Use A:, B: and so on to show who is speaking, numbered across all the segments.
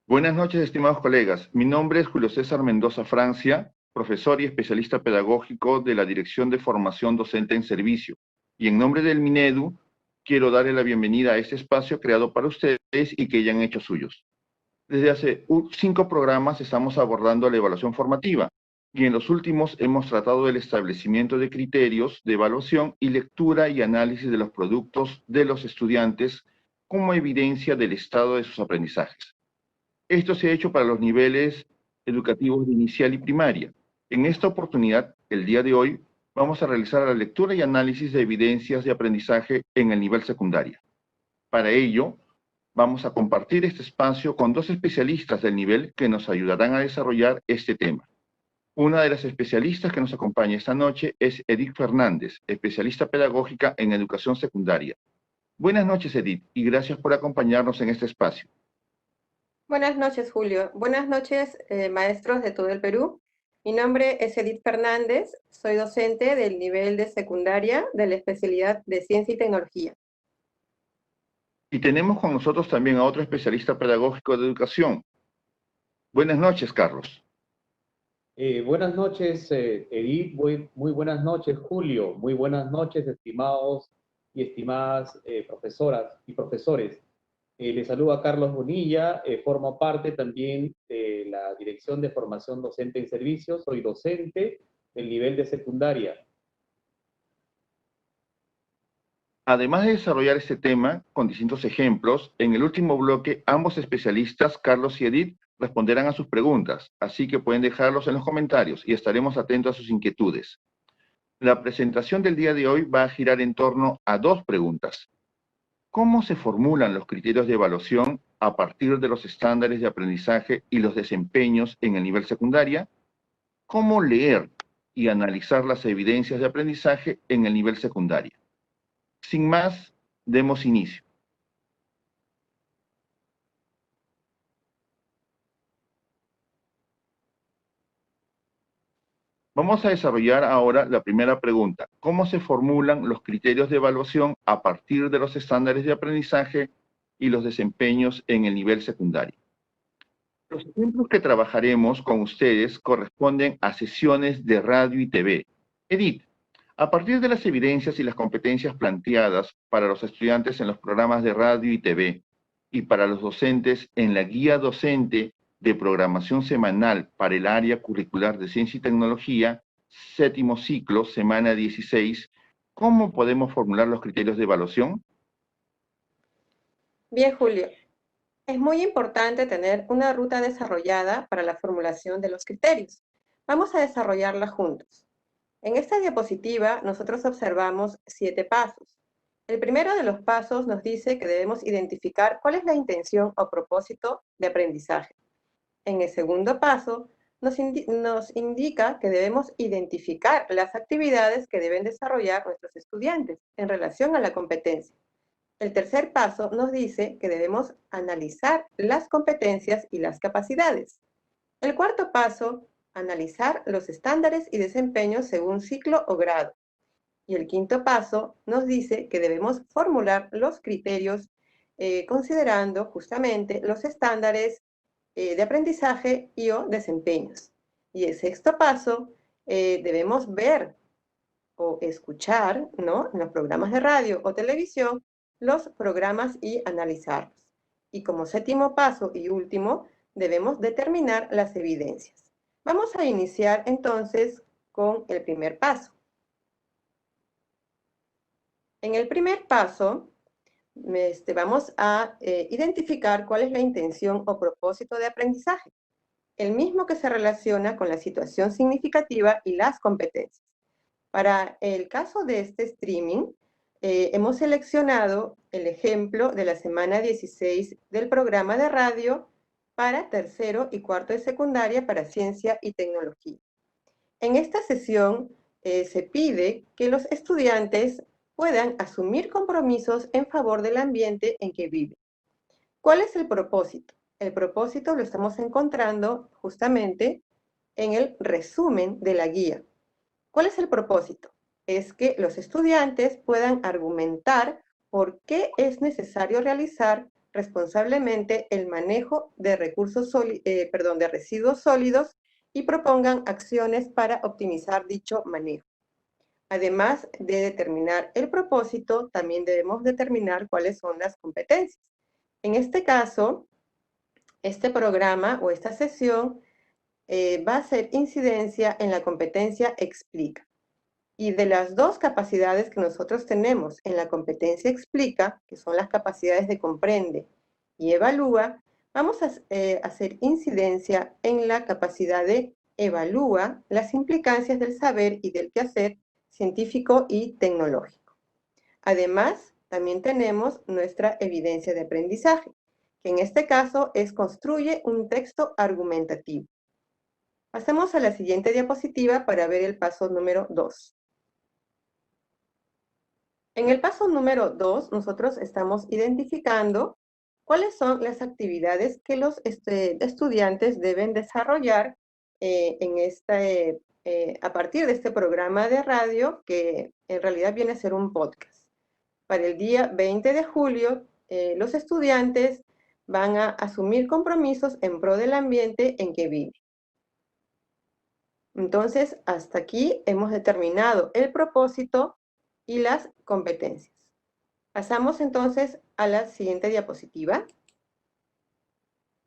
A: Buenas noches, estimados colegas. Mi nombre es Julio César Mendoza Francia, profesor y especialista pedagógico de la Dirección de Formación Docente en Servicio. Y en nombre del Minedu, quiero darle la bienvenida a este espacio creado para ustedes y que ya han hecho suyos. Desde hace 5 programas estamos abordando la evaluación formativa y en los últimos hemos tratado del establecimiento de criterios de evaluación y lectura y análisis de los productos de los estudiantes como evidencia del estado de sus aprendizajes. Esto se ha hecho para los niveles educativos de inicial y primaria. En esta oportunidad, el día de hoy, vamos a realizar la lectura y análisis de evidencias de aprendizaje en el nivel secundaria. Para ello, vamos a compartir este espacio con 2 especialistas del nivel que nos ayudarán a desarrollar este tema. Una de las especialistas que nos acompaña esta noche es Edith Fernández, especialista pedagógica en educación secundaria. Buenas noches, Edith, y gracias por acompañarnos en este espacio.
B: Buenas noches, Julio. Buenas noches, maestros de todo el Perú. Mi nombre es Edith Fernández, soy docente del nivel de secundaria de la especialidad de Ciencia y Tecnología.
A: Y tenemos con nosotros también a otro especialista pedagógico de educación. Buenas noches, Carlos.
C: Buenas noches, Edith. Muy buenas noches, Julio. Muy buenas noches, estimados y estimadas profesoras y profesores. Les saluda Carlos Bonilla, formo parte también de la Dirección de Formación Docente en Servicios. Soy docente del nivel de secundaria.
A: Además de desarrollar este tema con distintos ejemplos, en el último bloque ambos especialistas, Carlos y Edith, responderán a sus preguntas, así que pueden dejarlos en los comentarios y estaremos atentos a sus inquietudes. La presentación del día de hoy va a girar en torno a 2 preguntas. ¿Cómo se formulan los criterios de evaluación a partir de los estándares de aprendizaje y los desempeños en el nivel secundaria? ¿Cómo leer y analizar las evidencias de aprendizaje en el nivel secundario? Sin más, demos inicio. Vamos a desarrollar ahora la primera pregunta. ¿Cómo se formulan los criterios de evaluación a partir de los estándares de aprendizaje y los desempeños en el nivel secundario? Los ejemplos que trabajaremos con ustedes corresponden a sesiones de radio y TV. Edith, a partir de las evidencias y las competencias planteadas para los estudiantes en los programas de radio y TV y para los docentes en la guía docente de programación semanal para el área curricular de Ciencia y Tecnología, 7º ciclo, semana 16, ¿cómo podemos formular los criterios de evaluación?
B: Bien, Julio. Es muy importante tener una ruta desarrollada para la formulación de los criterios. Vamos a desarrollarla juntos. En esta diapositiva nosotros observamos 7 pasos. El primero de los pasos nos dice que debemos identificar cuál es la intención o propósito de aprendizaje. En el segundo paso nos indica que debemos identificar las actividades que deben desarrollar nuestros estudiantes en relación a la competencia. El tercer paso nos dice que debemos analizar las competencias y las capacidades. El cuarto paso, analizar los estándares y desempeños según ciclo o grado. Y el quinto paso nos dice que debemos formular los criterios considerando justamente los estándares de aprendizaje y o desempeños. Y el sexto paso, debemos ver o escuchar, ¿no?, en los programas de radio o televisión, los programas y analizarlos. Y como séptimo paso y último, debemos determinar las evidencias. Vamos a iniciar entonces con el primer paso. En el primer paso, vamos a identificar cuál es la intención o propósito de aprendizaje, el mismo que se relaciona con la situación significativa y las competencias. Para el caso de este streaming, hemos seleccionado el ejemplo de la semana 16 del programa de radio para tercero y cuarto de secundaria para ciencia y tecnología. En esta sesión se pide que los estudiantes puedan asumir compromisos en favor del ambiente en que viven. ¿Cuál es el propósito? El propósito lo estamos encontrando justamente en el resumen de la guía. ¿Cuál es el propósito? Es que los estudiantes puedan argumentar por qué es necesario realizar responsablemente el manejo de de residuos sólidos y propongan acciones para optimizar dicho manejo. Además de determinar el propósito, también debemos determinar cuáles son las competencias. En este caso, este programa o esta sesión va a hacer incidencia en la competencia explica. Y de las dos capacidades que nosotros tenemos en la competencia explica, que son las capacidades de comprende y evalúa, vamos a hacer incidencia en la capacidad de evalúa las implicancias del saber y del quehacer científico y tecnológico. Además, también tenemos nuestra evidencia de aprendizaje, que en este caso es construye un texto argumentativo. Pasemos a la siguiente diapositiva para ver el paso número 2. En el paso número 2, nosotros estamos identificando cuáles son las actividades que los estudiantes deben desarrollar a partir de este programa de radio, que en realidad viene a ser un podcast. Para el día 20 de julio, los estudiantes van a asumir compromisos en pro del ambiente en que viven. Entonces, hasta aquí hemos determinado el propósito y las competencias. Pasamos entonces a la siguiente diapositiva.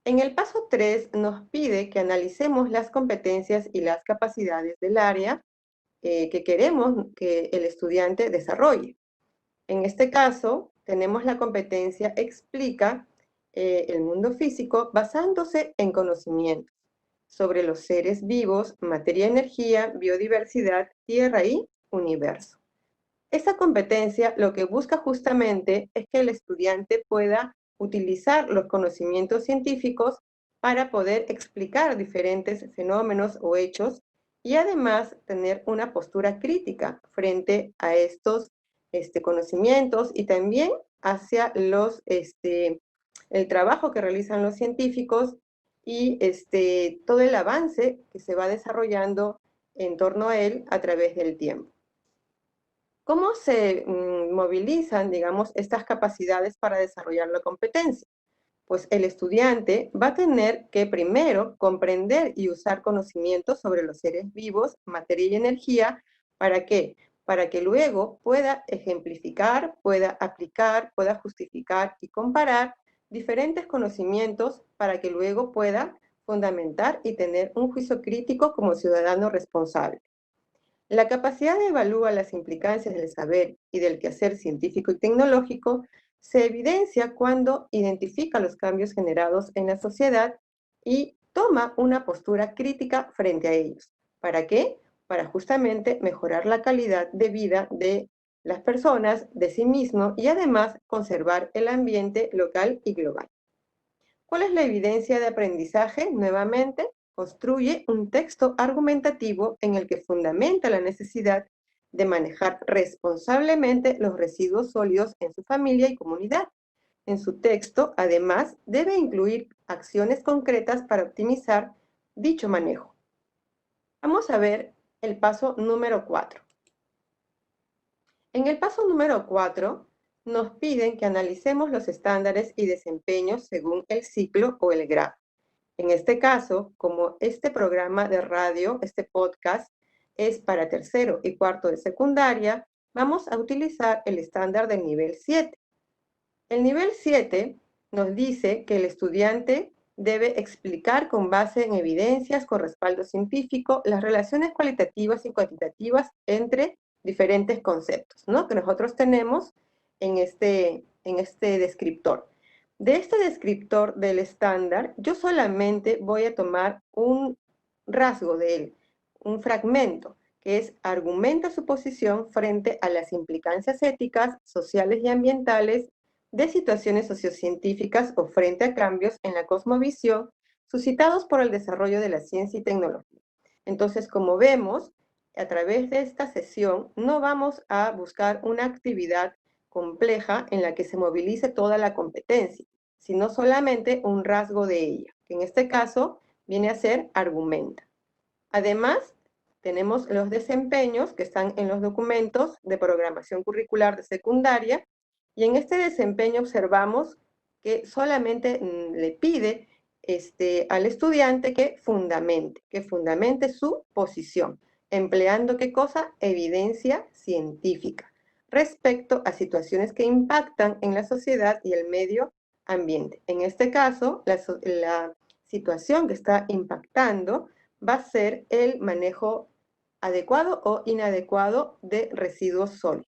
B: En el paso 3 nos pide que analicemos las competencias y las capacidades del área que queremos que el estudiante desarrolle. En este caso, tenemos la competencia explica el mundo físico basándose en conocimientos sobre los seres vivos, materia, energía, biodiversidad, tierra y universo. Esta competencia lo que busca justamente es que el estudiante pueda utilizar los conocimientos científicos para poder explicar diferentes fenómenos o hechos y además tener una postura crítica frente a estos conocimientos y también hacia el trabajo que realizan los científicos y todo el avance que se va desarrollando en torno a él a través del tiempo. ¿Cómo se movilizan, digamos, estas capacidades para desarrollar la competencia? Pues el estudiante va a tener que primero comprender y usar conocimientos sobre los seres vivos, materia y energía. ¿Para qué? Para que luego pueda ejemplificar, pueda aplicar, pueda justificar y comparar diferentes conocimientos para que luego pueda fundamentar y tener un juicio crítico como ciudadano responsable. La capacidad de evaluar las implicancias del saber y del quehacer científico y tecnológico se evidencia cuando identifica los cambios generados en la sociedad y toma una postura crítica frente a ellos. ¿Para qué? Para justamente mejorar la calidad de vida de las personas, de sí mismo y además conservar el ambiente local y global. ¿Cuál es la evidencia de aprendizaje? Nuevamente, construye un texto argumentativo en el que fundamenta la necesidad de manejar responsablemente los residuos sólidos en su familia y comunidad. En su texto, además, debe incluir acciones concretas para optimizar dicho manejo. Vamos a ver el paso número 4. En el paso número 4, nos piden que analicemos los estándares y desempeños según el ciclo o el grado. En este caso, como este programa de radio, este podcast, es para tercero y cuarto de secundaria, vamos a utilizar el estándar del nivel 7. El nivel 7 nos dice que el estudiante debe explicar con base en evidencias, con respaldo científico, las relaciones cualitativas y cuantitativas entre diferentes conceptos, ¿no?, que nosotros tenemos en este descriptor. De este descriptor del estándar, yo solamente voy a tomar un rasgo de él, un fragmento, que es argumenta su posición frente a las implicancias éticas, sociales y ambientales de situaciones sociocientíficas o frente a cambios en la cosmovisión suscitados por el desarrollo de la ciencia y tecnología. Entonces, como vemos, a través de esta sesión no vamos a buscar una actividad compleja en la que se movilice toda la competencia, sino solamente un rasgo de ella, que en este caso viene a ser argumenta. Además, tenemos los desempeños que están en los documentos de programación curricular de secundaria, y en este desempeño observamos que solamente le pide al estudiante que fundamente su posición, empleando ¿qué cosa? Evidencia científica respecto a situaciones que impactan en la sociedad y el medio ambiente. En este caso, la situación que está impactando va a ser el manejo adecuado o inadecuado de residuos sólidos.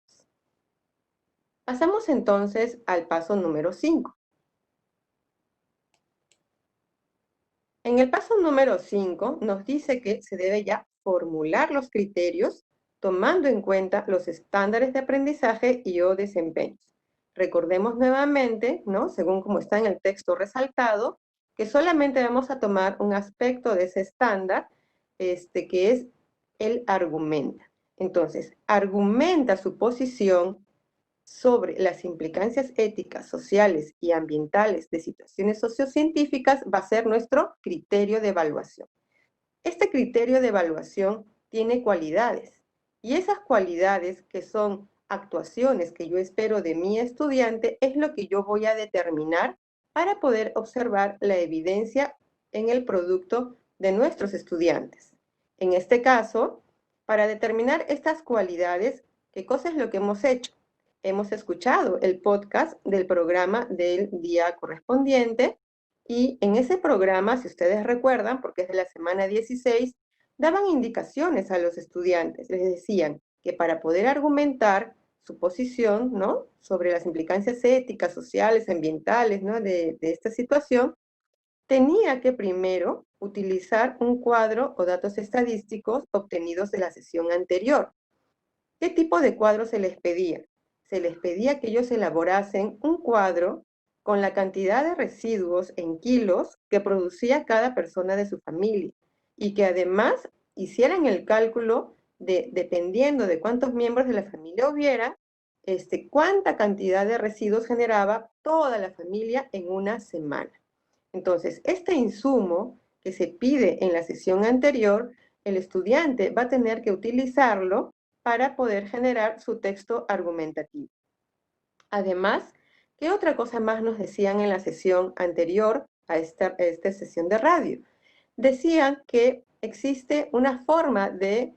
B: Pasamos entonces al paso número 5. En el paso número 5 nos dice que se debe ya formular los criterios tomando en cuenta los estándares de aprendizaje y o desempeños. Recordemos nuevamente, ¿no? Según como está en el texto resaltado, que solamente vamos a tomar un aspecto de ese estándar, que es el argumenta. Entonces, argumenta su posición sobre las implicancias éticas, sociales y ambientales de situaciones sociocientíficas va a ser nuestro criterio de evaluación. Este criterio de evaluación tiene cualidades y esas cualidades que son actuaciones que yo espero de mi estudiante es lo que yo voy a determinar para poder observar la evidencia en el producto de nuestros estudiantes. En este caso, para determinar estas cualidades, ¿qué cosa es lo que hemos hecho? Hemos escuchado el podcast del programa del día correspondiente y en ese programa, si ustedes recuerdan, porque es de la semana 16, daban indicaciones a los estudiantes. Les decían que para poder argumentar su posición, ¿no?, sobre las implicancias éticas, sociales, ambientales, ¿no?, de esta situación, tenía que primero utilizar un cuadro o datos estadísticos obtenidos de la sesión anterior. ¿Qué tipo de cuadro se les pedía? Se les pedía que ellos elaborasen un cuadro con la cantidad de residuos en kilos que producía cada persona de su familia y que además hicieran el cálculo de, dependiendo de cuántos miembros de la familia hubiera, cuánta cantidad de residuos generaba toda la familia en una semana. Entonces, este insumo que se pide en la sesión anterior, el estudiante va a tener que utilizarlo para poder generar su texto argumentativo. Además, ¿qué otra cosa más nos decían en la sesión anterior a esta sesión de radio? Decían que existe una forma de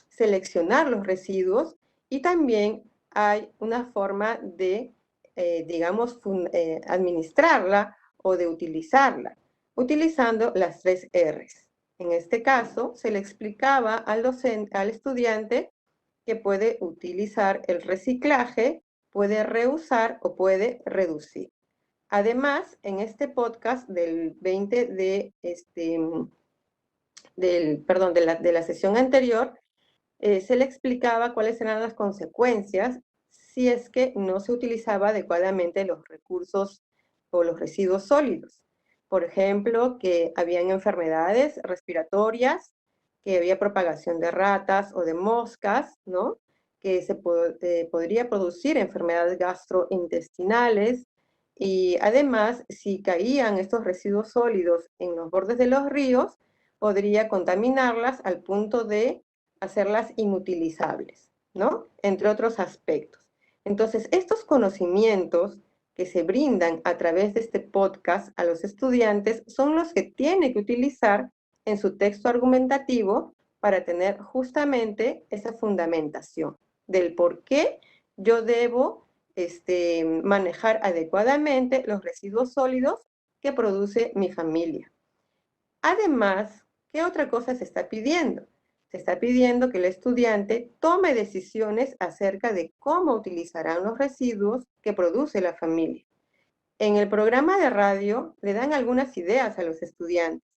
B: seleccionar los residuos y también hay una forma de, digamos, administrarla o de utilizarla, utilizando las 3 R's. En este caso, se le explicaba al estudiante que puede utilizar el reciclaje, puede reusar o puede reducir. Además, en este podcast del 20 de, de la sesión anterior, se le explicaba cuáles eran las consecuencias si es que no se utilizaba adecuadamente los recursos o los residuos sólidos. Por ejemplo, que habían enfermedades respiratorias, que había propagación de ratas o de moscas, ¿no?, que se podría producir enfermedades gastrointestinales, y además, si caían estos residuos sólidos en los bordes de los ríos, podría contaminarlas al punto de hacerlas inutilizables, ¿no?, entre otros aspectos. Entonces, estos conocimientos que se brindan a través de este podcast a los estudiantes son los que tienen que utilizar en su texto argumentativo para tener justamente esa fundamentación del por qué yo debo manejar adecuadamente los residuos sólidos que produce mi familia. Además, ¿qué otra cosa se está pidiendo? Se está pidiendo que el estudiante tome decisiones acerca de cómo utilizarán los residuos que produce la familia. En el programa de radio le dan algunas ideas a los estudiantes.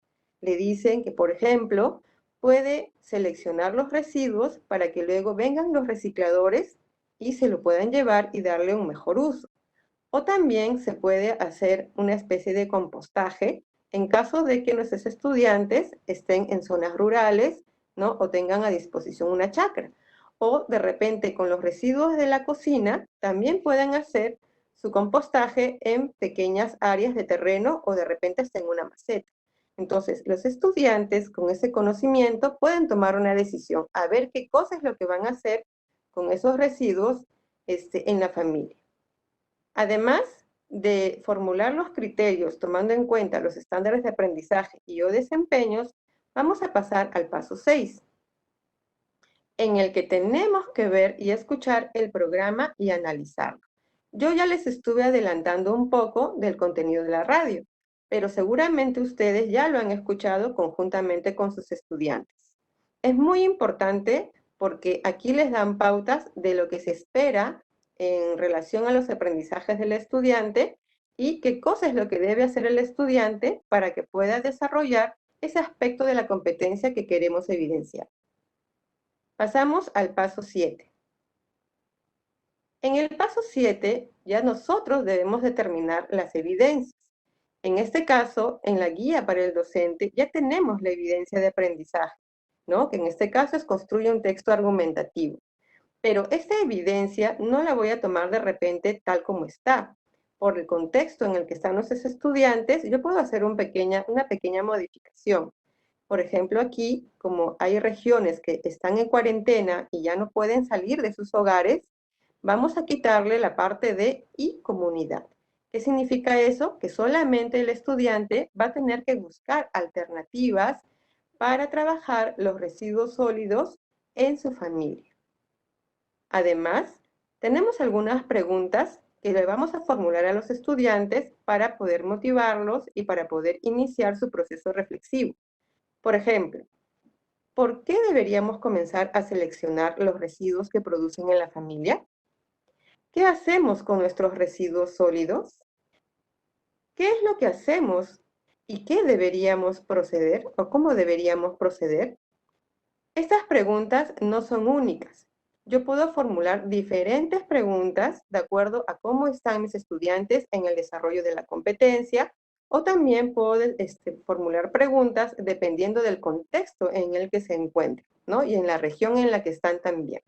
B: Le dicen que, por ejemplo, puede seleccionar los residuos para que luego vengan los recicladores y se lo puedan llevar y darle un mejor uso. O también se puede hacer una especie de compostaje en caso de que nuestros estudiantes estén en zonas rurales, ¿no?, o tengan a disposición una chacra. O de repente con los residuos de la cocina también pueden hacer su compostaje en pequeñas áreas de terreno o de repente hasta en una maceta. Entonces, los estudiantes con ese conocimiento pueden tomar una decisión a ver qué cosa es lo que van a hacer con esos residuos en la familia. Además, de formular los criterios tomando en cuenta los estándares de aprendizaje y o desempeños, vamos a pasar al paso 6, en el que tenemos que ver y escuchar el programa y analizarlo. Yo ya les estuve adelantando un poco del contenido de la radio, pero seguramente ustedes ya lo han escuchado conjuntamente con sus estudiantes. Es muy importante porque aquí les dan pautas de lo que se espera en relación a los aprendizajes del estudiante y qué cosa es lo que debe hacer el estudiante para que pueda desarrollar ese aspecto de la competencia que queremos evidenciar. Pasamos al paso 7. En el paso 7, ya nosotros debemos determinar las evidencias. En este caso, en la guía para el docente, ya tenemos la evidencia de aprendizaje, ¿no? Que en este caso es construye un texto argumentativo. Pero esta evidencia no la voy a tomar de repente tal como está. Por el contexto en el que están nuestros estudiantes, yo puedo hacer una pequeña modificación. Por ejemplo, aquí, como hay regiones que están en cuarentena y ya no pueden salir de sus hogares, vamos a quitarle la parte de y comunidad. ¿Qué significa eso? Que solamente el estudiante va a tener que buscar alternativas para trabajar los residuos sólidos en su familia. Además, tenemos algunas preguntas que le vamos a formular a los estudiantes para poder motivarlos y para poder iniciar su proceso reflexivo. Por ejemplo, ¿por qué deberíamos comenzar a seleccionar los residuos que producen en la familia? ¿Qué hacemos con nuestros residuos sólidos? ¿Qué es lo que hacemos y qué deberíamos proceder o cómo deberíamos proceder? Estas preguntas no son únicas. Yo puedo formular diferentes preguntas de acuerdo a cómo están mis estudiantes en el desarrollo de la competencia, o también puedo formular preguntas dependiendo del contexto en el que se encuentran, ¿no? Y en la región en la que están también.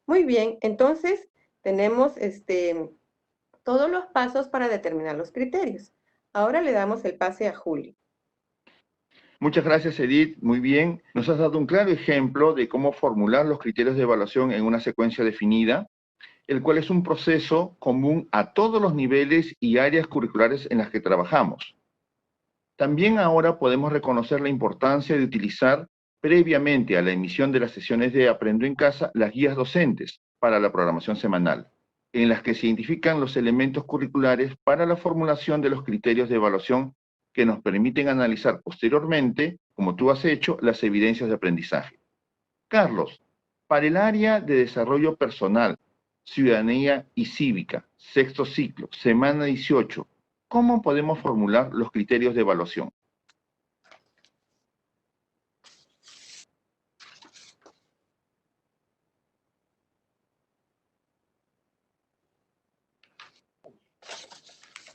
B: Muy bien, entonces tenemos todos los pasos para determinar los criterios. Ahora le damos el pase a Julio.
A: Muchas gracias, Edith. Muy bien. Nos has dado un claro ejemplo de cómo formular los criterios de evaluación en una secuencia definida, el cual es un proceso común a todos los niveles y áreas curriculares en las que trabajamos. También ahora podemos reconocer la importancia de utilizar previamente a la emisión de las sesiones de Aprendo en Casa las guías docentes para la programación semanal, en las que se identifican los elementos curriculares para la formulación de los criterios de evaluación que nos permiten analizar posteriormente, como tú has hecho, las evidencias de aprendizaje. Carlos, para el área de desarrollo personal, ciudadanía y cívica, sexto ciclo, semana 18, ¿cómo podemos formular los criterios de evaluación?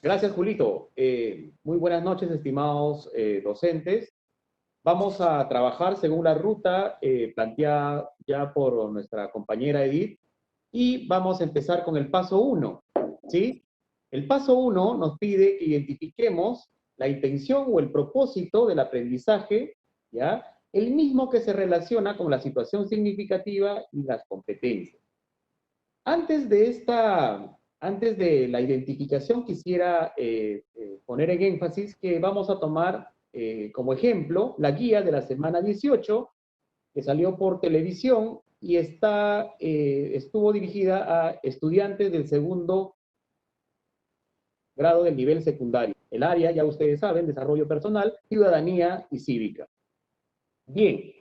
C: Gracias, Julito. Muy buenas noches, estimados docentes. Vamos a trabajar según la ruta planteada ya por nuestra compañera Edith y vamos a empezar con el paso 1, ¿sí? El paso 1 nos pide que identifiquemos la intención o el propósito del aprendizaje, ¿ya? El mismo que se relaciona con la situación significativa y las competencias. Antes de la identificación, quisiera poner en énfasis que vamos a tomar como ejemplo la guía de la semana 18, que salió por televisión y estuvo dirigida a estudiantes del segundo grado del nivel secundario. El área, ya ustedes saben, desarrollo personal, ciudadanía y cívica. Bien,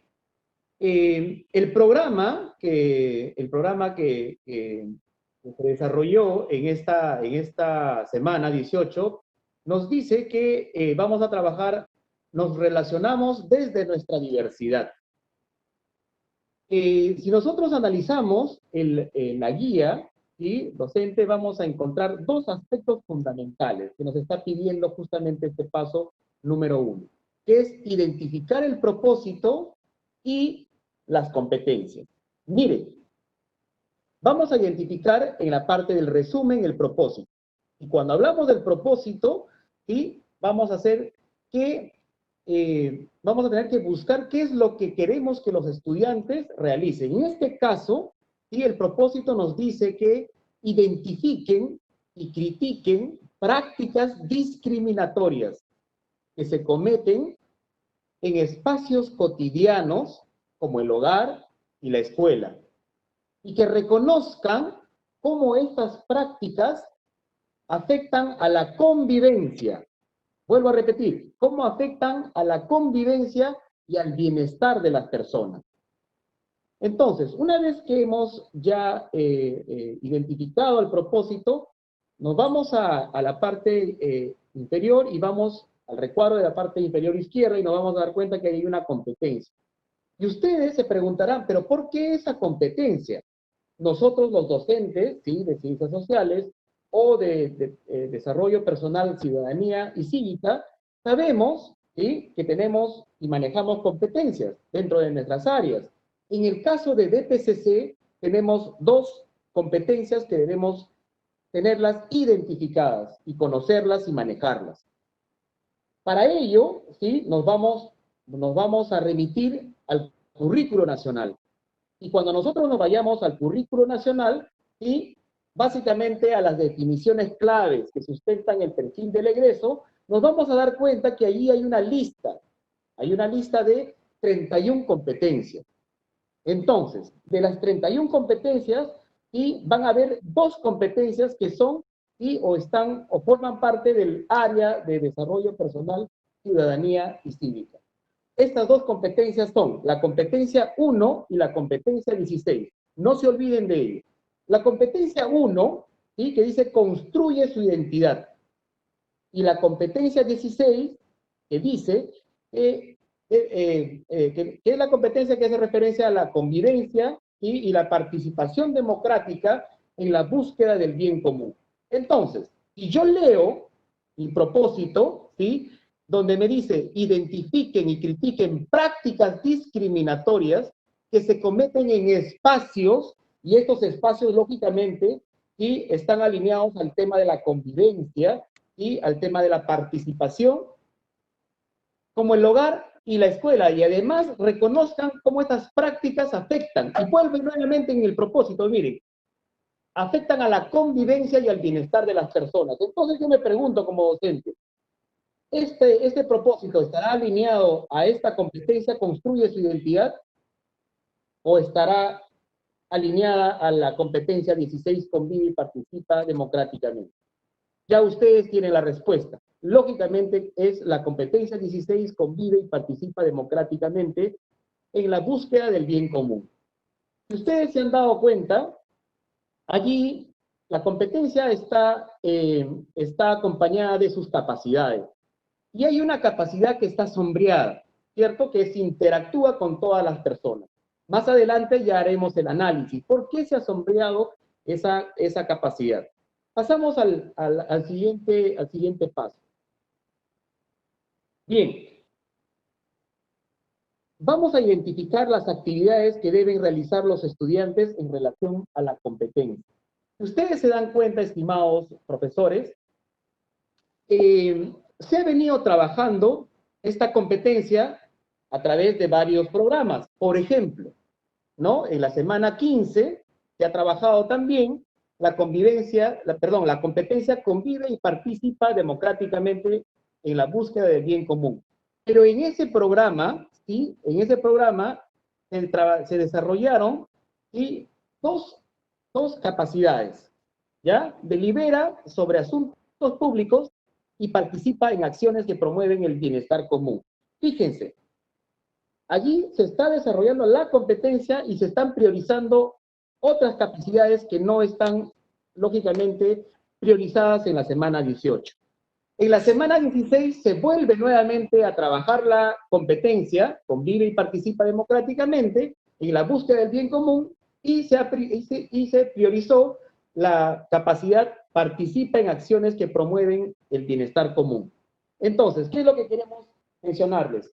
C: el programa que se desarrolló en esta semana 18 nos dice que vamos a trabajar, nos relacionamos desde nuestra diversidad. Si nosotros analizamos la guía, ¿sí?, docente, vamos a encontrar dos aspectos fundamentales que nos está pidiendo justamente este paso número 1, que es identificar el propósito y las competencias. Miren, vamos a identificar en la parte del resumen el propósito. Y cuando hablamos del propósito, ¿sí?, vamos a tener que buscar qué es lo que queremos que los estudiantes realicen. En este caso, ¿sí?, el propósito nos dice que identifiquen y critiquen prácticas discriminatorias que se cometen en espacios cotidianos como el hogar y la escuela, y que reconozcan cómo estas prácticas afectan a la convivencia. Vuelvo a repetir, cómo afectan a la convivencia y al bienestar de las personas. Entonces, una vez que hemos ya identificado el propósito, nos vamos a la parte inferior y vamos al recuadro de la parte inferior izquierda y nos vamos a dar cuenta que hay una competencia. Y ustedes se preguntarán, ¿pero por qué esa competencia? Nosotros los docentes, ¿sí?, de ciencias sociales o de desarrollo personal, ciudadanía y cívica, sabemos, ¿sí?, que tenemos y manejamos competencias dentro de nuestras áreas. En el caso de DPCC, tenemos dos competencias que debemos tenerlas identificadas y conocerlas y manejarlas. Para ello, ¿sí?, nos vamos a remitir al currículo nacional. Y cuando nosotros nos vayamos al currículo nacional y básicamente a las definiciones claves que sustentan el perfil del egreso, nos vamos a dar cuenta que allí hay una lista de 31 competencias. Entonces, de las 31 competencias, y van a haber dos competencias que son o forman parte del área de desarrollo personal, ciudadanía y cívica. Estas dos competencias son la competencia 1 y la competencia 16. No se olviden de ello. La competencia 1, ¿sí?, que dice construye su identidad. Y la competencia 16, que dice que es la competencia que hace referencia a la convivencia, ¿sí?, y la participación democrática en la búsqueda del bien común. Entonces, si yo leo el propósito, ¿sí?, donde me dice, identifiquen y critiquen prácticas discriminatorias que se cometen en espacios, y estos espacios, lógicamente, ¿sí?, están alineados al tema de la convivencia y al tema de la participación, como el hogar y la escuela, y además reconozcan cómo estas prácticas afectan, y vuelven nuevamente en el propósito, miren, afectan a la convivencia y al bienestar de las personas. Entonces yo me pregunto como docente, ¿este propósito estará alineado a esta competencia, construye su identidad, o estará alineada a la competencia 16, convive y participa democráticamente? Ya ustedes tienen la respuesta. Lógicamente es la competencia 16, convive y participa democráticamente en la búsqueda del bien común. Si ustedes se han dado cuenta, allí la competencia está acompañada de sus capacidades. Y hay una capacidad que está sombreada, ¿cierto? Que interactúa con todas las personas. Más adelante ya haremos el análisis. ¿Por qué se ha sombreado esa capacidad? Pasamos al siguiente paso. Bien, vamos a identificar las actividades que deben realizar los estudiantes en relación a la competencia. Ustedes se dan cuenta, estimados profesores, se ha venido trabajando esta competencia a través de varios programas. Por ejemplo, ¿no?, en la semana 15 se ha trabajado también la competencia convive y participa democráticamente en la búsqueda del bien común. Pero en ese programa, ¿sí?, se desarrollaron, ¿sí?, dos capacidades, ¿ya? Delibera sobre asuntos públicos y participa en acciones que promueven el bienestar común. Fíjense, allí se está desarrollando la competencia y se están priorizando otras capacidades que no están, lógicamente, priorizadas en la semana 18. En la semana 16 se vuelve nuevamente a trabajar la competencia, convive y participa democráticamente en la búsqueda del bien común, y se priorizó la capacidad participa en acciones que promueven el bienestar común. Entonces, ¿qué es lo que queremos mencionarles?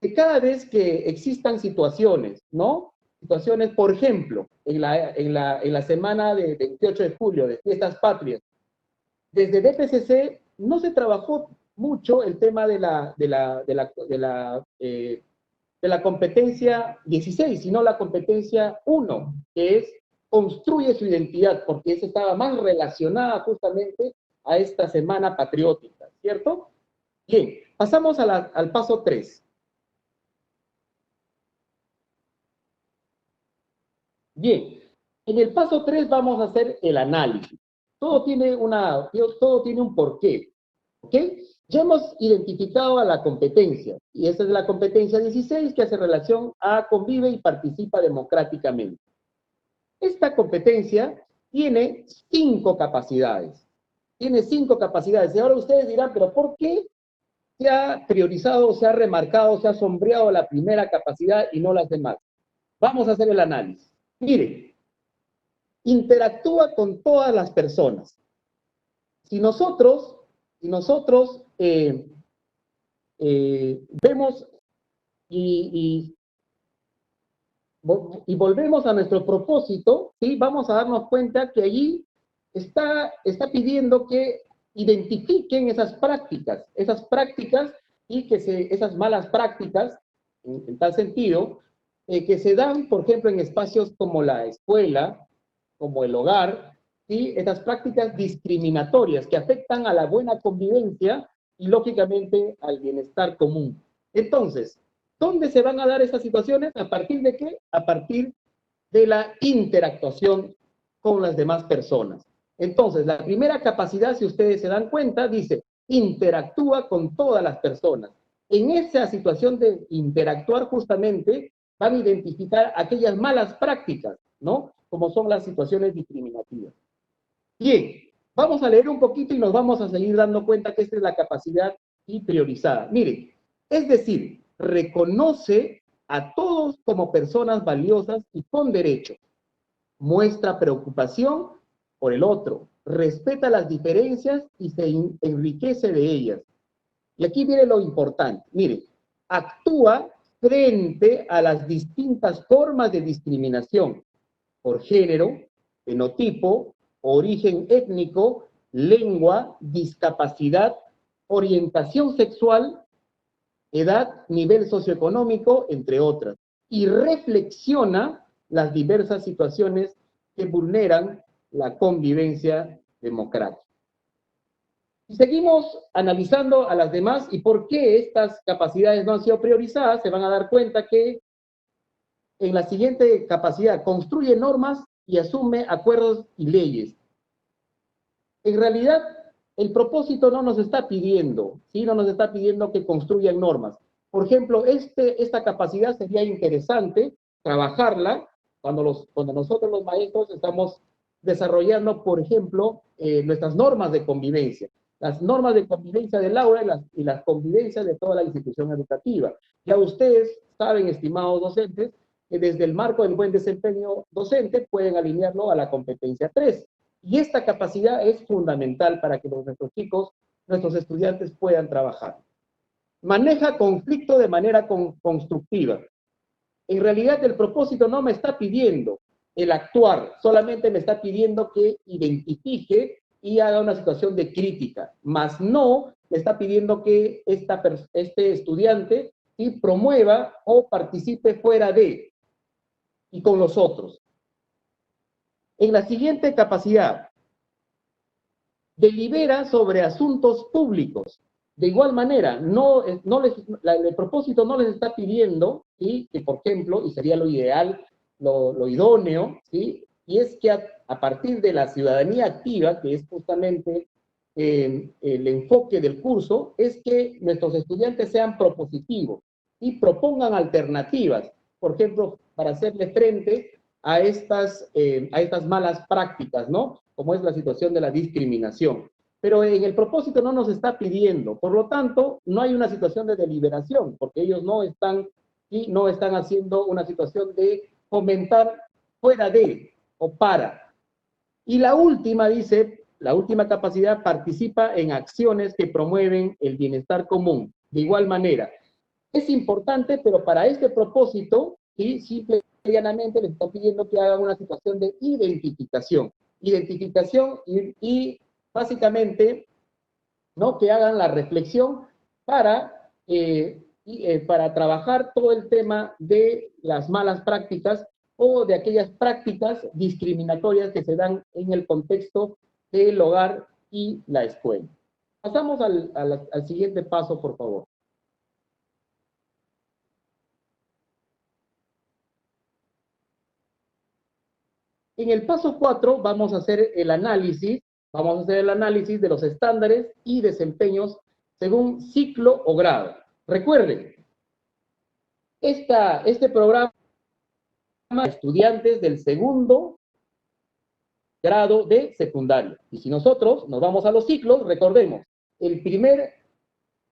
C: Que cada vez que existan situaciones, ¿no? Situaciones, por ejemplo, en la semana de 28 de julio, de Fiestas Patrias, desde DPCC no se trabajó mucho el tema de la competencia 16, sino la competencia 1, que es construye su identidad, porque esa estaba más relacionada justamente a esta semana patriótica, ¿cierto? Bien, pasamos al paso 3. Bien, en el paso 3 vamos a hacer el análisis. Todo tiene un porqué, ¿ok? Ya hemos identificado a la competencia, y esa es la competencia 16 que hace relación a convive y participa democráticamente. Esta competencia tiene 5 capacidades. Tiene 5 capacidades. Y ahora ustedes dirán, pero ¿por qué se ha priorizado, se ha remarcado, se ha sombreado la primera capacidad y no las demás? Vamos a hacer el análisis. Miren, interactúa con todas las personas. Si nosotros vemos y volvemos a nuestro propósito, ¿sí? Vamos a darnos cuenta que allí está pidiendo que identifiquen esas prácticas y que esas malas prácticas, en tal sentido, que se dan, por ejemplo, en espacios como la escuela, como el hogar, ¿sí? Esas prácticas discriminatorias que afectan a la buena convivencia y, lógicamente, al bienestar común. Entonces, ¿dónde se van a dar esas situaciones? ¿A partir de qué? A partir de la interactuación con las demás personas. Entonces, la primera capacidad, si ustedes se dan cuenta, dice, interactúa con todas las personas. En esa situación de interactuar, justamente, van a identificar aquellas malas prácticas, ¿no? Como son las situaciones discriminativas. Bien, vamos a leer un poquito y nos vamos a seguir dando cuenta que esta es la capacidad y priorizada. Miren, es decir, reconoce a todos como personas valiosas y con derechos. Muestra preocupación por el otro, respeta las diferencias y se enriquece de ellas. Y aquí viene lo importante. Miren, actúa frente a las distintas formas de discriminación por género, fenotipo, origen étnico, lengua, discapacidad, orientación sexual, edad, nivel socioeconómico, entre otras, y reflexiona las diversas situaciones que vulneran la convivencia democrática. Si seguimos analizando a las demás y por qué estas capacidades no han sido priorizadas, se van a dar cuenta que en la siguiente capacidad construye normas y asume acuerdos y leyes. En realidad, el propósito no nos está pidiendo, ¿sí? No nos está pidiendo que construyan normas. Por ejemplo, esta capacidad sería interesante trabajarla cuando nosotros los maestros estamos desarrollando, por ejemplo, nuestras normas de convivencia. Las normas de convivencia del aula y las convivencias de toda la institución educativa. Ya ustedes saben, estimados docentes, que desde el marco del buen desempeño docente pueden alinearlo a la competencia 3. Y esta capacidad es fundamental para que nuestros chicos, nuestros estudiantes puedan trabajar. Maneja conflicto de manera constructiva. En realidad el propósito no me está pidiendo el actuar, solamente me está pidiendo que identifique y haga una situación de crítica, más no me está pidiendo que este estudiante ¿sí? promueva o participe fuera de y con los otros. En la siguiente capacidad, delibera sobre asuntos públicos. De igual manera, el propósito no les está pidiendo, ¿sí? Que, por ejemplo, y sería lo ideal, lo idóneo, ¿sí? Y es que a partir de la ciudadanía activa, que es justamente el enfoque del curso, es que nuestros estudiantes sean propositivos y propongan alternativas, por ejemplo, para hacerle frente a estas malas prácticas, ¿no? Como es la situación de la discriminación. Pero en el propósito no nos está pidiendo, por lo tanto, no hay una situación de deliberación, porque ellos no están haciendo una situación de fomentar fuera de o para. Y la última, dice, la última capacidad participa en acciones que promueven el bienestar común. De igual manera, es importante, pero para este propósito, ¿sí? Simple y llanamente les está pidiendo que hagan una situación de identificación. Identificación y básicamente, ¿no? Que hagan la reflexión para trabajar todo el tema de las malas prácticas o de aquellas prácticas discriminatorias que se dan en el contexto del hogar y la escuela. Pasamos al siguiente paso, por favor. En el paso 4 vamos a hacer el análisis de los estándares y desempeños según ciclo o grado. Recuerden, este programa es estudiantes del segundo grado de secundaria. Y si nosotros nos vamos a los ciclos, recordemos, el primer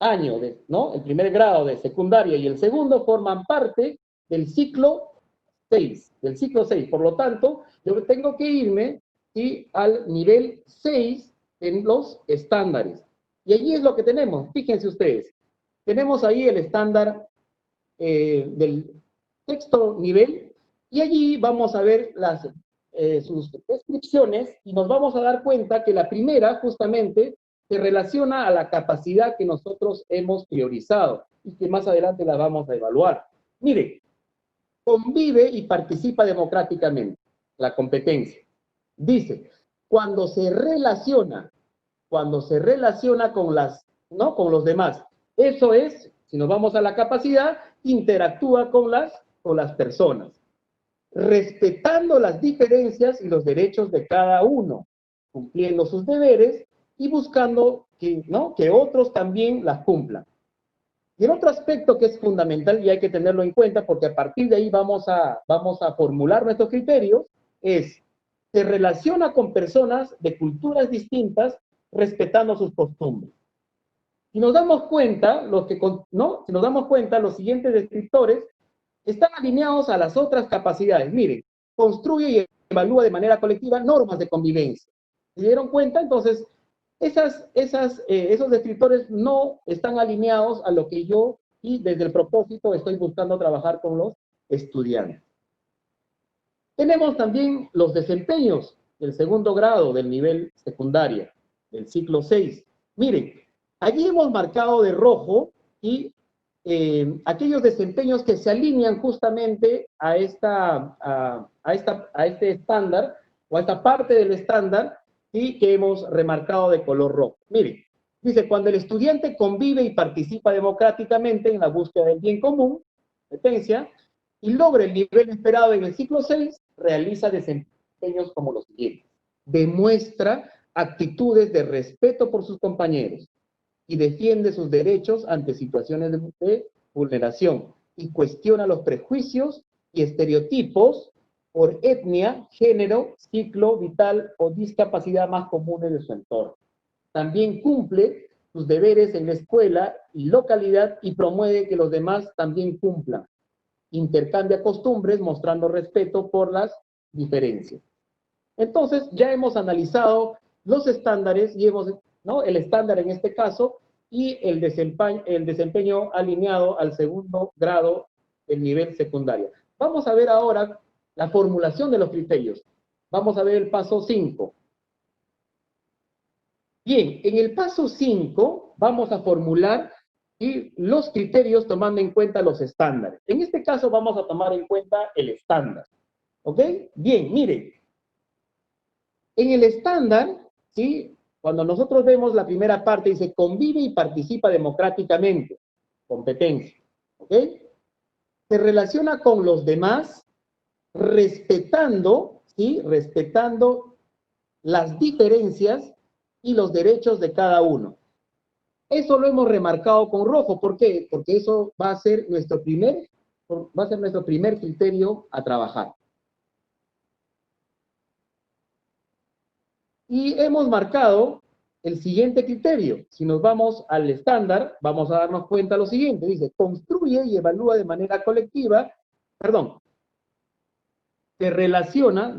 C: año, el primer grado de secundaria y el segundo forman parte del ciclo 6, Por lo tanto, yo tengo que irme al nivel 6 en los estándares. Y allí es lo que tenemos. Fíjense ustedes. Tenemos ahí el estándar del sexto nivel y allí vamos a ver sus descripciones y nos vamos a dar cuenta que la primera justamente se relaciona a la capacidad que nosotros hemos priorizado y que más adelante la vamos a evaluar. Mire, convive y participa democráticamente, la competencia. Dice, cuando se relaciona con con los demás. Eso es, si nos vamos a la capacidad, interactúa con las personas, respetando las diferencias y los derechos de cada uno, cumpliendo sus deberes y buscando que otros también las cumplan. Y el otro aspecto que es fundamental y hay que tenerlo en cuenta, porque a partir de ahí vamos a formular nuestros criterios, se relaciona con personas de culturas distintas, respetando sus costumbres. Si nos damos cuenta, los siguientes descriptores están alineados a las otras capacidades. Miren, construye y evalúa de manera colectiva normas de convivencia. ¿Se dieron cuenta? Entonces, esos descriptores no están alineados a lo que yo, y desde el propósito, estoy buscando trabajar con los estudiantes. Tenemos también los desempeños del segundo grado del nivel secundaria, del ciclo 6. Miren, allí hemos marcado de rojo aquellos desempeños que se alinean justamente a este estándar, o a esta parte del estándar, y que hemos remarcado de color rojo. Miren, dice, cuando el estudiante convive y participa democráticamente en la búsqueda del bien común, competencia, y logra el nivel esperado en el ciclo 6, realiza desempeños como los siguientes. Demuestra actitudes de respeto por sus compañeros y defiende sus derechos ante situaciones de vulneración y cuestiona los prejuicios y estereotipos por etnia, género, ciclo vital o discapacidad más comunes de su entorno. También cumple sus deberes en la escuela y localidad y promueve que los demás también cumplan. Intercambia costumbres mostrando respeto por las diferencias. Entonces, ya hemos analizado los estándares y el estándar en este caso y el desempeño alineado al segundo grado del nivel secundario. Vamos a ver ahora la formulación de los criterios. Vamos a ver el paso 5. Bien, en el paso 5 vamos a formular los criterios tomando en cuenta los estándares. En este caso vamos a tomar en cuenta el estándar. ¿Ok? Bien, miren. En el estándar, cuando nosotros vemos la primera parte, dice convive y participa democráticamente. Competencia. ¿Ok? Se relaciona con los demás respetando las diferencias y los derechos de cada uno. Eso lo hemos remarcado con rojo. ¿Por qué? Porque eso va a ser nuestro primer criterio a trabajar. Y hemos marcado el siguiente criterio. Si nos vamos al estándar, vamos a darnos cuenta de lo siguiente. Dice, construye y evalúa de manera colectiva, se relaciona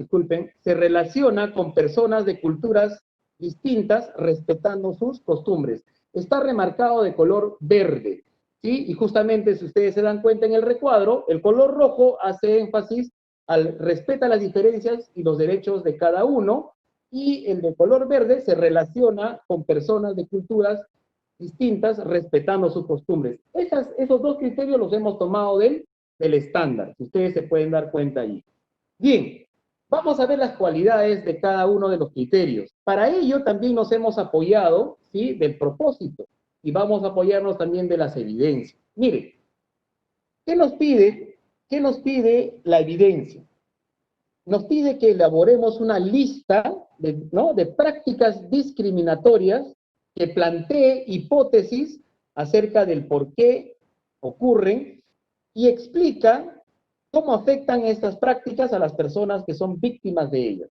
C: con personas de culturas distintas, respetando sus costumbres. Está remarcado de color verde, ¿sí? Y justamente, si ustedes se dan cuenta en el recuadro, el color rojo hace énfasis al respeta las diferencias y los derechos de cada uno, y el de color verde se relaciona con personas de culturas distintas, respetando sus costumbres. Esos dos criterios los hemos tomado del estándar, si ustedes se pueden dar cuenta ahí. Bien, vamos a ver las cualidades de cada uno de los criterios. Para ello también nos hemos apoyado, ¿sí?, del propósito y vamos a apoyarnos también de las evidencias. Mire, ¿qué nos pide? ¿Qué nos pide la evidencia? Nos pide que elaboremos una lista de prácticas discriminatorias que plantee hipótesis acerca del por qué ocurren y explica cómo afectan estas prácticas a las personas que son víctimas de ellas.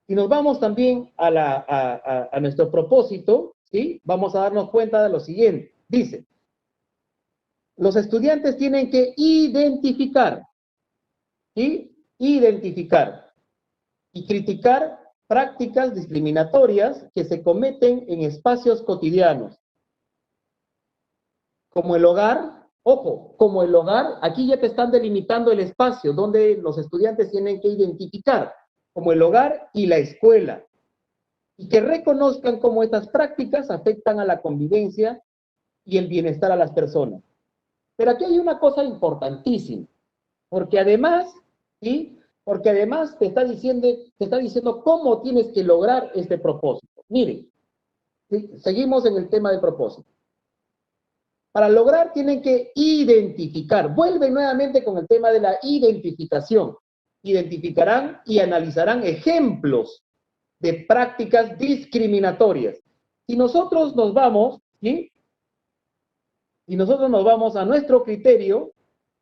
C: Y nos vamos también a nuestro propósito, ¿sí? Vamos a darnos cuenta de lo siguiente. Dice, los estudiantes tienen que identificar, ¿sí?, identificar y criticar prácticas discriminatorias que se cometen en espacios cotidianos, como el hogar. Ojo, como el hogar, aquí ya te están delimitando el espacio donde los estudiantes tienen que identificar, como el hogar y la escuela, y que reconozcan cómo estas prácticas afectan a la convivencia y el bienestar a las personas. Pero aquí hay una cosa importantísima, porque además, ¿sí?, porque además te está diciendo cómo tienes que lograr este propósito. Miren, ¿sí?, seguimos en el tema del propósito. Para lograr tienen que identificar. Vuelven nuevamente con el tema de la identificación. Identificarán y analizarán ejemplos de prácticas discriminatorias. Si nosotros nos vamos, ¿sí?, si nosotros nos vamos a nuestro criterio,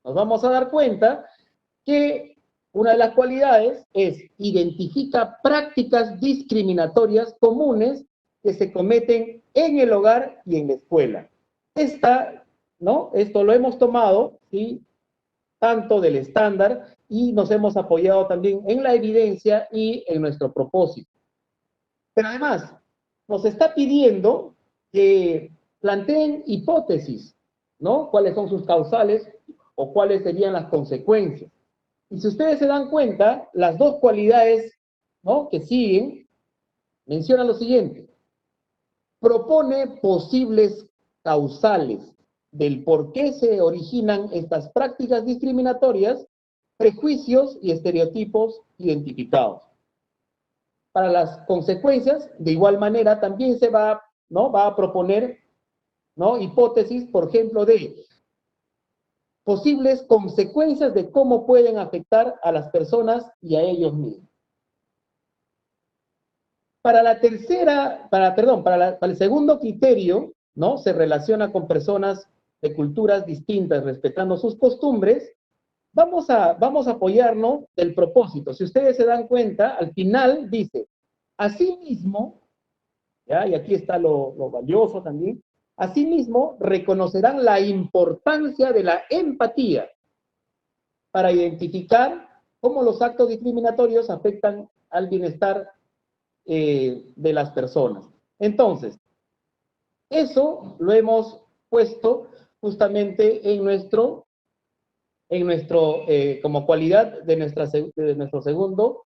C: nos vamos a dar cuenta que una de las cualidades es identifica prácticas discriminatorias comunes que se cometen en el hogar y en la escuela. Esto lo hemos tomado, ¿sí?, tanto del estándar, y nos hemos apoyado también en la evidencia y en nuestro propósito. Pero además, nos está pidiendo que planteen hipótesis, ¿no? ¿Cuáles son sus causales o cuáles serían las consecuencias? Y si ustedes se dan cuenta, las dos cualidades, ¿no?, que siguen, mencionan lo siguiente. Propone posibles causales del por qué se originan estas prácticas discriminatorias, prejuicios y estereotipos identificados. Para las consecuencias, de igual manera, también se va a proponer, ¿no?, hipótesis, por ejemplo, de posibles consecuencias de cómo pueden afectar a las personas y a ellos mismos. Para el segundo criterio, ¿no?, se relaciona con personas de culturas distintas, respetando sus costumbres. Vamos a apoyarnos del propósito. Si ustedes se dan cuenta, al final dice, asimismo, ¿ya?, y aquí está lo valioso también, asimismo, reconocerán la importancia de la empatía para identificar cómo los actos discriminatorios afectan al bienestar de las personas. Entonces, eso lo hemos puesto justamente como cualidad de nuestro segundo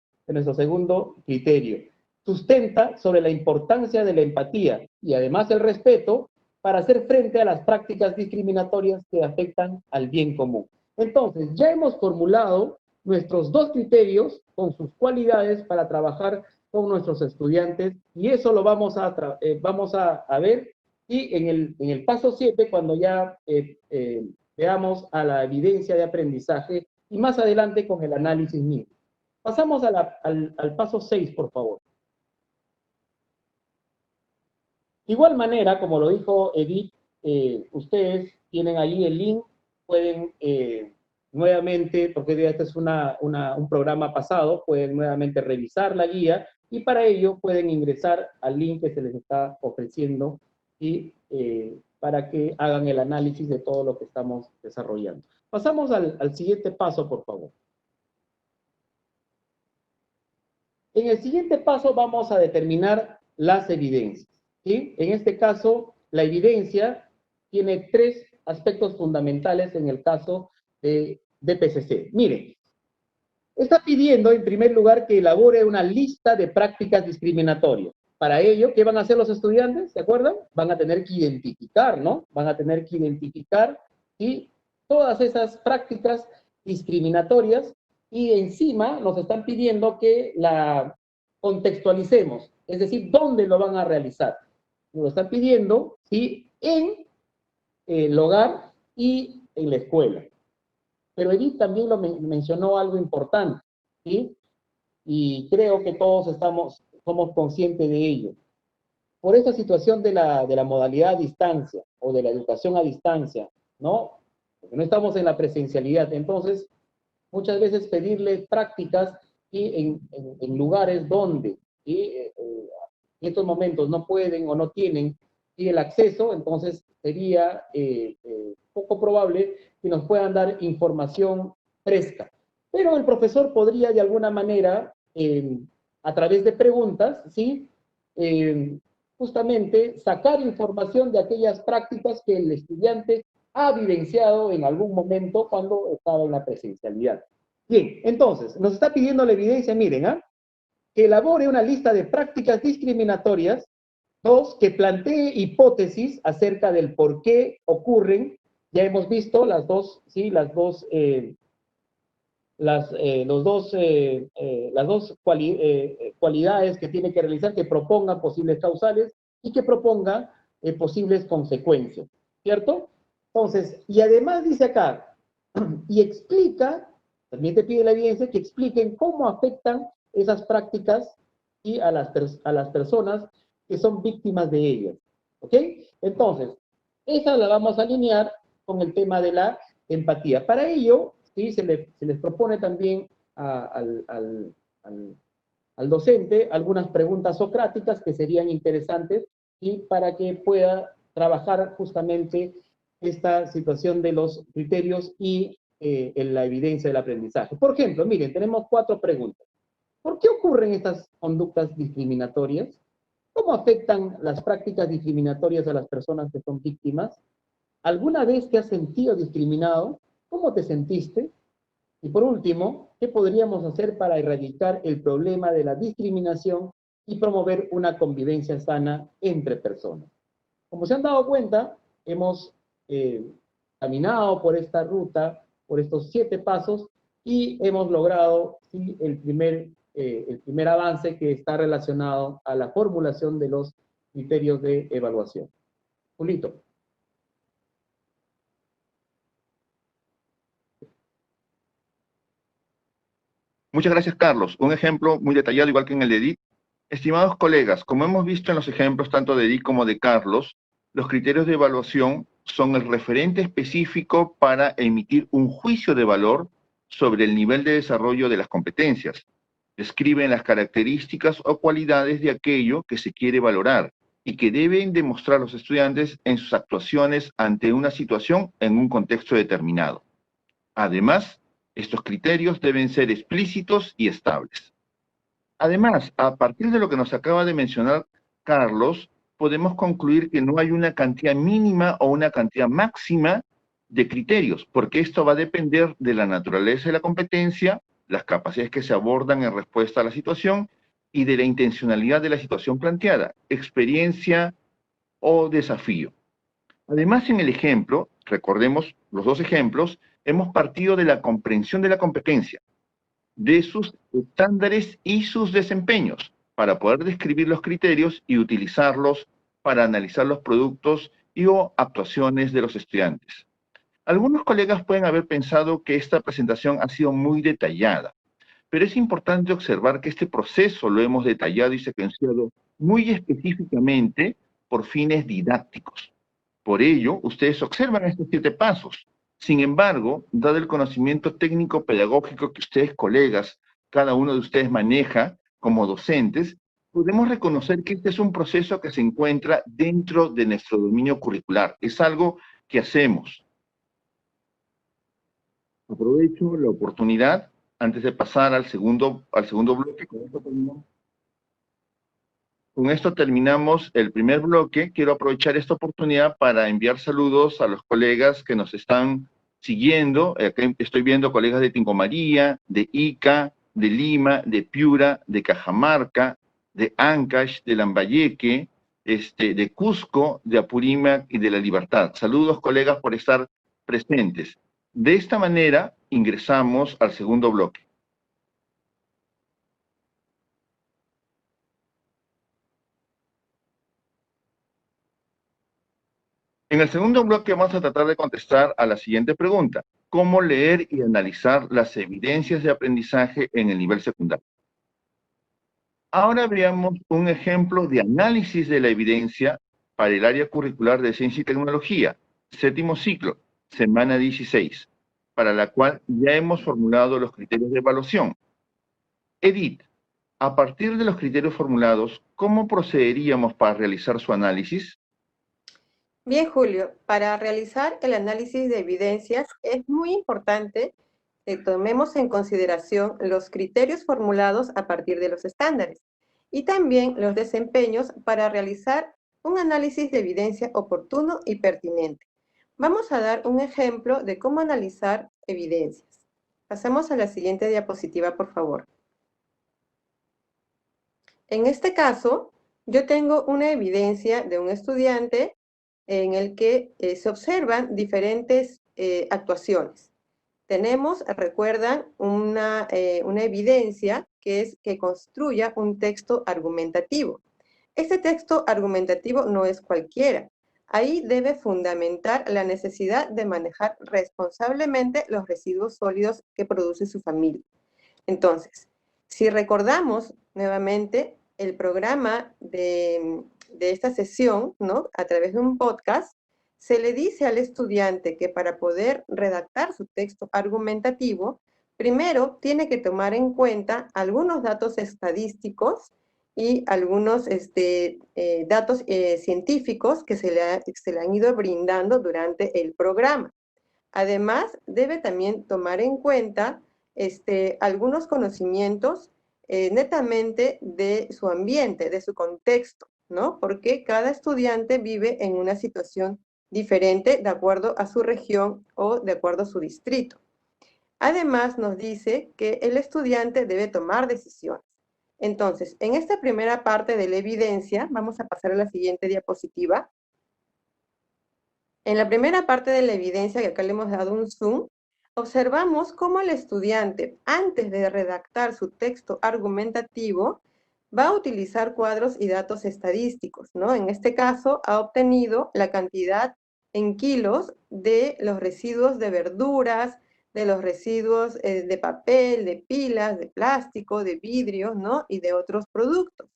C: criterio. Sustenta sobre la importancia de la empatía y además el respeto para hacer frente a las prácticas discriminatorias que afectan al bien común. Entonces, ya hemos formulado nuestros dos criterios con sus cualidades para trabajar con nuestros estudiantes, y eso lo vamos a ver, y en el paso 7, cuando ya veamos a la evidencia de aprendizaje, y más adelante con el análisis mismo. Pasamos al paso 6, por favor. De igual manera, como lo dijo Edith, ustedes tienen ahí el link, pueden nuevamente, porque este es un programa pasado, pueden nuevamente revisar la guía, y para ello pueden ingresar al link que se les está ofreciendo y para que hagan el análisis de todo lo que estamos desarrollando. Pasamos al siguiente paso, por favor. En el siguiente paso vamos a determinar las evidencias, ¿sí? En este caso, la evidencia tiene tres aspectos fundamentales en el caso de PCC. Miren, está pidiendo en primer lugar que elabore una lista de prácticas discriminatorias. Para ello, ¿qué van a hacer los estudiantes? ¿Se acuerdan? Van a tener que identificar, ¿no? Van a tener que identificar, ¿sí?, todas esas prácticas discriminatorias y encima nos están pidiendo que la contextualicemos, es decir, ¿dónde lo van a realizar? Nos lo están pidiendo, ¿sí?, en el hogar y en la escuela. Pero Edith también mencionó algo importante, ¿sí? Y creo que todos somos conscientes de ello. Por esta situación de la modalidad a distancia o de la educación a distancia, ¿no? Porque no estamos en la presencialidad, entonces muchas veces pedirle prácticas y en lugares donde en estos momentos no pueden o no tienen y el acceso, entonces sería poco probable que nos puedan dar información fresca. Pero el profesor podría de alguna manera, a través de preguntas, ¿sí?, justamente sacar información de aquellas prácticas que el estudiante ha vivenciado en algún momento cuando estaba en la presencialidad. Bien, entonces, nos está pidiendo la evidencia, miren, que elabore una lista de prácticas discriminatorias. Dos, que plantee hipótesis acerca del por qué ocurren. Ya hemos visto las dos, ¿sí?, las dos cualidades que tiene que realizar, que proponga posibles causales y que proponga posibles consecuencias, ¿cierto? Entonces, y además dice acá, y explica, también te pide la evidencia, que expliquen cómo afectan esas prácticas y a las personas que son víctimas de ellas, ¿ok? Entonces, esa la vamos a alinear con el tema de la empatía. Para ello, ¿sí?, se les propone también al docente algunas preguntas socráticas que serían interesantes y para que pueda trabajar justamente esta situación de los criterios y en la evidencia del aprendizaje. Por ejemplo, miren, tenemos 4 preguntas. ¿Por qué ocurren estas conductas discriminatorias? ¿Cómo afectan las prácticas discriminatorias a las personas que son víctimas? ¿Alguna vez te has sentido discriminado? ¿Cómo te sentiste? Y por último, ¿qué podríamos hacer para erradicar el problema de la discriminación y promover una convivencia sana entre personas? Como se han dado cuenta, hemos caminado por esta ruta, por estos 7 pasos, y hemos logrado, sí, el primer avance, que está relacionado a la formulación de los criterios de evaluación. Julito.
A: Muchas gracias, Carlos. Un ejemplo muy detallado, igual que en el de Edith. Estimados colegas, como hemos visto en los ejemplos tanto de Edith como de Carlos, los criterios de evaluación son el referente específico para emitir un juicio de valor sobre el nivel de desarrollo de las competencias. Describen las características o cualidades de aquello que se quiere valorar y que deben demostrar los estudiantes en sus actuaciones ante una situación en un contexto determinado. Además, estos criterios deben ser explícitos y estables. Además, a partir de lo que nos acaba de mencionar Carlos, podemos concluir que no hay una cantidad mínima o una cantidad máxima de criterios, porque esto va a depender de la naturaleza de la competencia, las capacidades que se abordan en respuesta a la situación y de la intencionalidad de la situación planteada, experiencia o desafío. Además, en el ejemplo, recordemos los 2 ejemplos, hemos partido de la comprensión de la competencia, de sus estándares y sus desempeños, para poder describir los criterios y utilizarlos para analizar los productos y o actuaciones de los estudiantes. Algunos colegas pueden haber pensado que esta presentación ha sido muy detallada, pero es importante observar que este proceso lo hemos detallado y secuenciado muy específicamente por fines didácticos. Por ello, ustedes observan estos 7 pasos. Sin embargo, dado el conocimiento técnico-pedagógico que ustedes, colegas, cada uno de ustedes maneja como docentes, podemos reconocer que este es un proceso que se encuentra dentro de nuestro dominio curricular. Es algo que hacemos. Aprovecho la oportunidad, antes de pasar al segundo bloque, con esto terminamos el primer bloque. Quiero aprovechar esta oportunidad para enviar saludos a los colegas que nos están siguiendo. Aquí estoy viendo colegas de Tingo María, de Ica, de Lima, de Piura, de Cajamarca, de Ancash, de Lambayeque, de Cusco, de Apurímac y de La Libertad. Saludos, colegas, por estar presentes. De esta manera ingresamos al segundo bloque. En el segundo bloque vamos a tratar de contestar a la siguiente pregunta: ¿cómo leer y analizar las evidencias de aprendizaje en el nivel secundario? Ahora veamos un ejemplo de análisis de la evidencia para el área curricular de Ciencia y Tecnología, séptimo ciclo, semana 16, para la cual ya hemos formulado los criterios de evaluación. Edith, a partir de los criterios formulados, ¿cómo procederíamos para realizar su análisis?
B: Bien, Julio, para realizar el análisis de evidencias es muy importante que tomemos en consideración los criterios formulados a partir de los estándares y también los desempeños para realizar un análisis de evidencia oportuno y pertinente. Vamos a dar un ejemplo de cómo analizar evidencias. Pasamos a la siguiente diapositiva, por favor. En este caso, yo tengo una evidencia de un estudiante en el que se observan diferentes actuaciones. Tenemos, recuerdan, una evidencia que es que construya un texto argumentativo. Este texto argumentativo no es cualquiera. Ahí debe fundamentar la necesidad de manejar responsablemente los residuos sólidos que produce su familia. Entonces, si recordamos nuevamente el programa de esta sesión, ¿no? A través de un podcast, se le dice al estudiante que para poder redactar su texto argumentativo, primero tiene que tomar en cuenta algunos datos estadísticos y algunos datos científicos que se le han ido brindando durante el programa. Además, debe también tomar en cuenta algunos conocimientos netamente de su ambiente, de su contexto, ¿no? Porque cada estudiante vive en una situación diferente de acuerdo a su región o de acuerdo a su distrito. Además, nos dice que el estudiante debe tomar decisiones. Entonces, en esta primera parte de la evidencia, vamos a pasar a la siguiente diapositiva. En la primera parte de la evidencia, que acá le hemos dado un zoom, observamos cómo el estudiante, antes de redactar su texto argumentativo, va a utilizar cuadros y datos estadísticos, ¿no? En este caso, ha obtenido la cantidad en kilos de los residuos de verduras, de los residuos de papel, de pilas, de plástico, de vidrio, ¿no? Y de otros productos.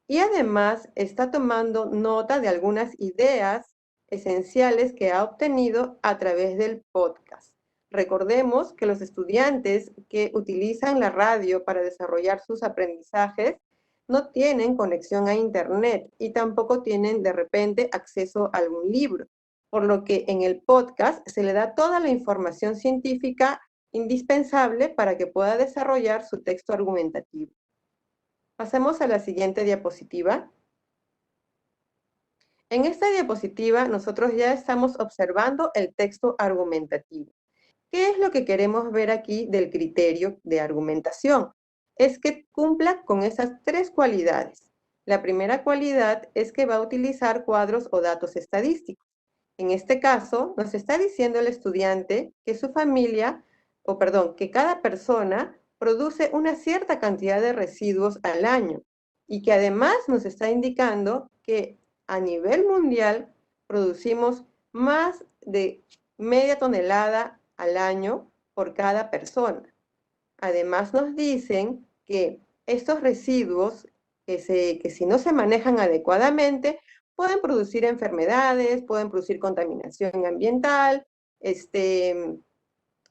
B: Y además está tomando nota de algunas ideas esenciales que ha obtenido a través del podcast. Recordemos que los estudiantes que utilizan la radio para desarrollar sus aprendizajes no tienen conexión a Internet y tampoco tienen de repente acceso a algún libro, por lo que en el podcast se le da toda la información científica indispensable para que pueda desarrollar su texto argumentativo. Pasemos a la siguiente diapositiva. En esta diapositiva nosotros ya estamos observando el texto argumentativo. ¿Qué es lo que queremos ver aquí del criterio de argumentación? Es que cumpla con esas tres cualidades. La primera cualidad es que va a utilizar cuadros o datos estadísticos. En este caso, nos está diciendo el estudiante que su familia, que cada persona produce una cierta cantidad de residuos al año y que además nos está indicando que a nivel mundial producimos más de media tonelada al año por cada persona. Además nos dicen que estos residuos, que si no se manejan adecuadamente, pueden producir enfermedades, pueden producir contaminación ambiental,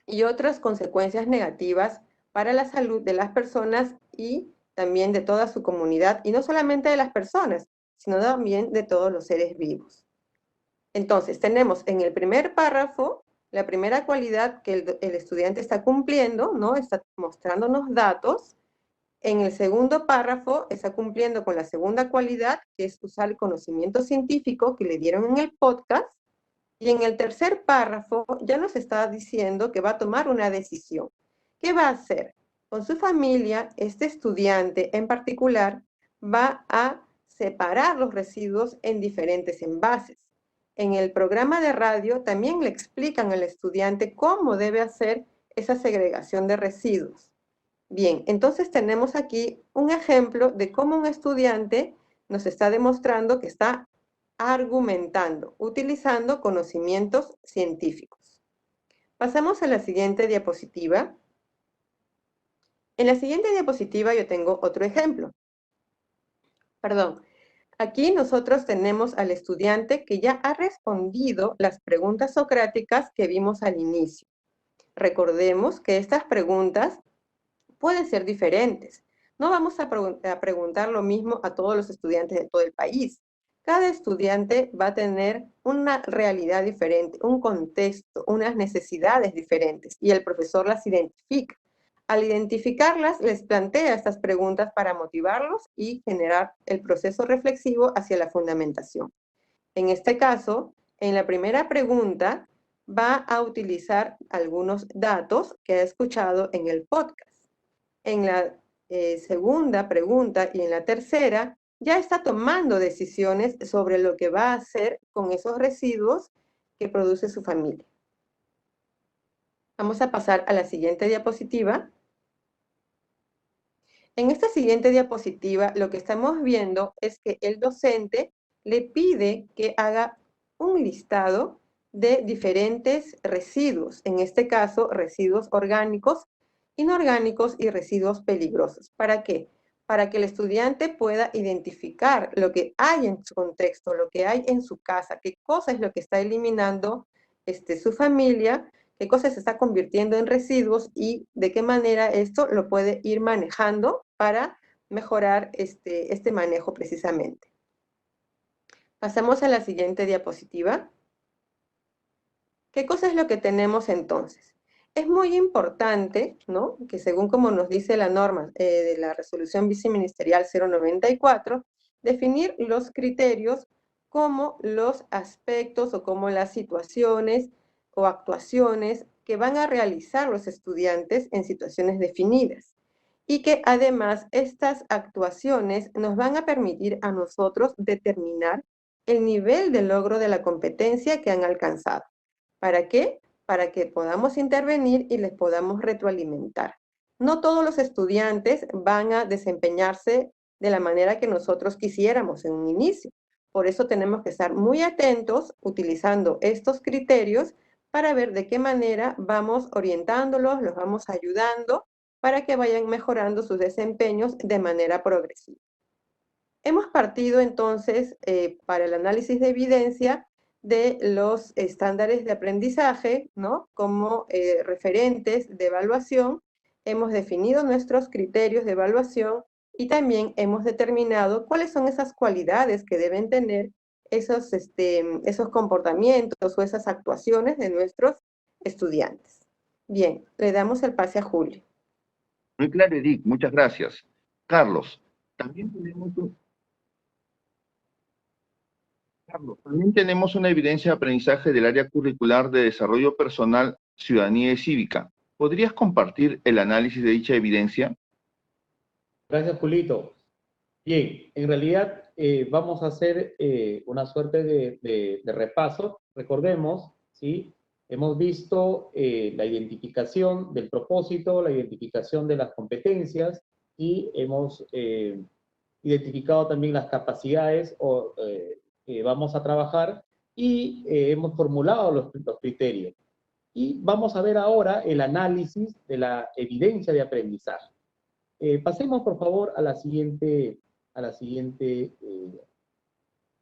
B: y otras consecuencias negativas para la salud de las personas y también de toda su comunidad, y no solamente de las personas, sino también de todos los seres vivos. Entonces, tenemos en el primer párrafo la primera cualidad que el estudiante está cumpliendo, ¿no? Está mostrándonos datos. En el segundo párrafo está cumpliendo con la segunda cualidad, que es usar el conocimiento científico que le dieron en el podcast. Y en el tercer párrafo ya nos está diciendo que va a tomar una decisión. ¿Qué va a hacer? Con su familia, este estudiante en particular va a separar los residuos en diferentes envases. En el programa de radio también le explican al estudiante cómo debe hacer esa segregación de residuos. Bien, entonces tenemos aquí un ejemplo de cómo un estudiante nos está demostrando que está argumentando, utilizando conocimientos científicos. Pasamos a la siguiente diapositiva. En la siguiente diapositiva yo tengo otro ejemplo. Perdón. Aquí nosotros tenemos al estudiante que ya ha respondido las preguntas socráticas que vimos al inicio. Recordemos que estas preguntas pueden ser diferentes. No vamos a preguntar lo mismo a todos los estudiantes de todo el país. Cada estudiante va a tener una realidad diferente, un contexto, unas necesidades diferentes y el profesor las identifica. Al identificarlas, les plantea estas preguntas para motivarlos y generar el proceso reflexivo hacia la fundamentación. En este caso, en la primera pregunta, va a utilizar algunos datos que ha escuchado en el podcast. En la segunda pregunta y en la tercera, ya está tomando decisiones sobre lo que va a hacer con esos residuos que produce su familia. Vamos a pasar a la siguiente diapositiva. En esta siguiente diapositiva, lo que estamos viendo es que el docente le pide que haga un listado de diferentes residuos, en este caso, residuos orgánicos, inorgánicos y residuos peligrosos. ¿Para qué? Para que el estudiante pueda identificar lo que hay en su contexto, lo que hay en su casa, qué cosa es lo que está eliminando su familia, qué cosa se está convirtiendo en residuos y de qué manera esto lo puede ir manejando para mejorar este manejo precisamente. Pasamos a la siguiente diapositiva. ¿Qué cosa es lo que tenemos entonces? Es muy importante, ¿no?, que según como nos dice la norma de la resolución viceministerial 094, definir los criterios como los aspectos o como las situaciones o actuaciones que van a realizar los estudiantes en situaciones definidas. Y que además estas actuaciones nos van a permitir a nosotros determinar el nivel de logro de la competencia que han alcanzado. ¿Para qué? Para que podamos intervenir y les podamos retroalimentar. No todos los estudiantes van a desempeñarse de la manera que nosotros quisiéramos en un inicio. Por eso tenemos que estar muy atentos utilizando estos criterios para ver de qué manera vamos orientándolos, los vamos ayudando para que vayan mejorando sus desempeños de manera progresiva. Hemos partido entonces para el análisis de evidencia de los estándares de aprendizaje, ¿no?, como referentes de evaluación. Hemos definido nuestros criterios de evaluación y también hemos determinado cuáles son esas cualidades que deben tener esos comportamientos o esas actuaciones de nuestros estudiantes. Bien, le damos el pase a Julio.
A: Muy claro, Edith, muchas gracias. Carlos, también tenemos una evidencia de aprendizaje del área curricular de desarrollo personal, ciudadanía y cívica. ¿Podrías compartir el análisis de dicha evidencia?
C: Gracias, Julito. Bien, en realidad vamos a hacer una suerte de repaso. Recordemos, ¿sí? Hemos visto la identificación del propósito, la identificación de las competencias y hemos identificado también las capacidades que vamos a trabajar y hemos formulado los criterios. Y vamos a ver ahora el análisis de la evidencia de aprendizaje. Pasemos, por favor, a la siguiente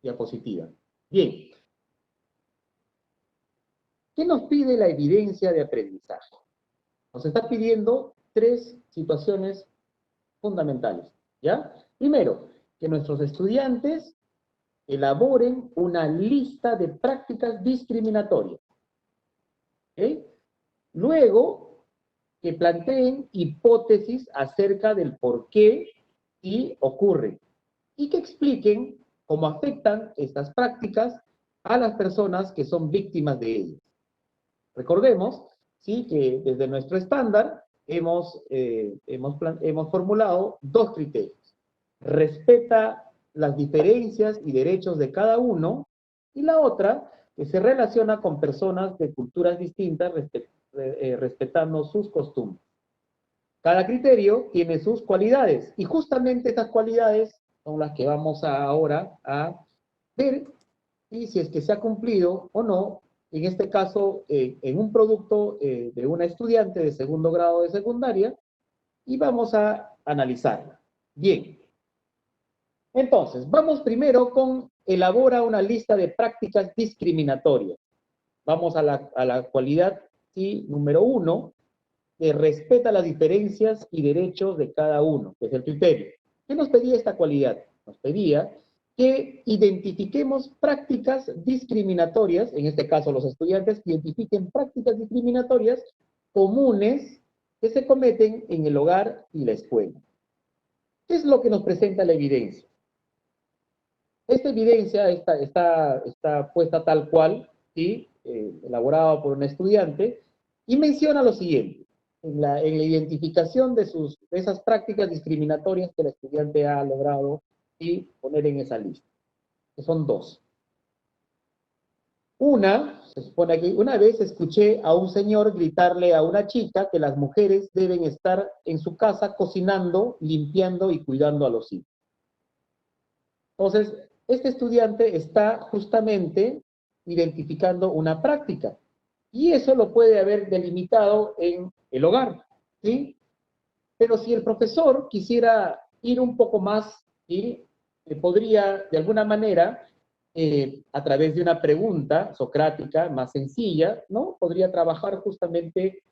C: diapositiva. Bien. ¿Qué nos pide la evidencia de aprendizaje? Nos está pidiendo tres situaciones fundamentales, ¿ya? Primero, que nuestros estudiantes elaboren una lista de prácticas discriminatorias. ¿Ok? Luego, que planteen hipótesis acerca del por qué sí ocurren y que expliquen cómo afectan estas prácticas a las personas que son víctimas de ellas. Recordemos, ¿sí?, que desde nuestro estándar hemos formulado dos criterios. Respeta las diferencias y derechos de cada uno, y la otra, que se relaciona con personas de culturas distintas, respetando sus costumbres. Cada criterio tiene sus cualidades, y justamente estas cualidades son las que vamos ahora a ver y si es que se ha cumplido o no, en este caso, en un producto de una estudiante de segundo grado de secundaria, y vamos a analizarla. Bien. Entonces, vamos primero con elabora una lista de prácticas discriminatorias. Vamos a la cualidad, ¿sí? Número 1, que respeta las diferencias y derechos de cada uno, que es el criterio. ¿Qué nos pedía esta cualidad? Nos pedía que identifiquemos prácticas discriminatorias, en este caso los estudiantes identifiquen prácticas discriminatorias comunes que se cometen en el hogar y la escuela. ¿Qué es lo que nos presenta la evidencia? Esta evidencia está puesta tal cual, ¿sí? Elaborada por un estudiante, y menciona lo siguiente: en la identificación de esas prácticas discriminatorias que el estudiante ha logrado y poner en esa lista, que son 2. Se supone que una vez escuché a un señor gritarle a una chica que las mujeres deben estar en su casa cocinando, limpiando y cuidando a los hijos. Entonces, este estudiante está justamente identificando una práctica, y eso lo puede haber delimitado en el hogar, ¿sí? Pero si el profesor quisiera ir un poco más, ¿sí? Podría, de alguna manera, a través de una pregunta socrática más sencilla, ¿no? Podría trabajar justamente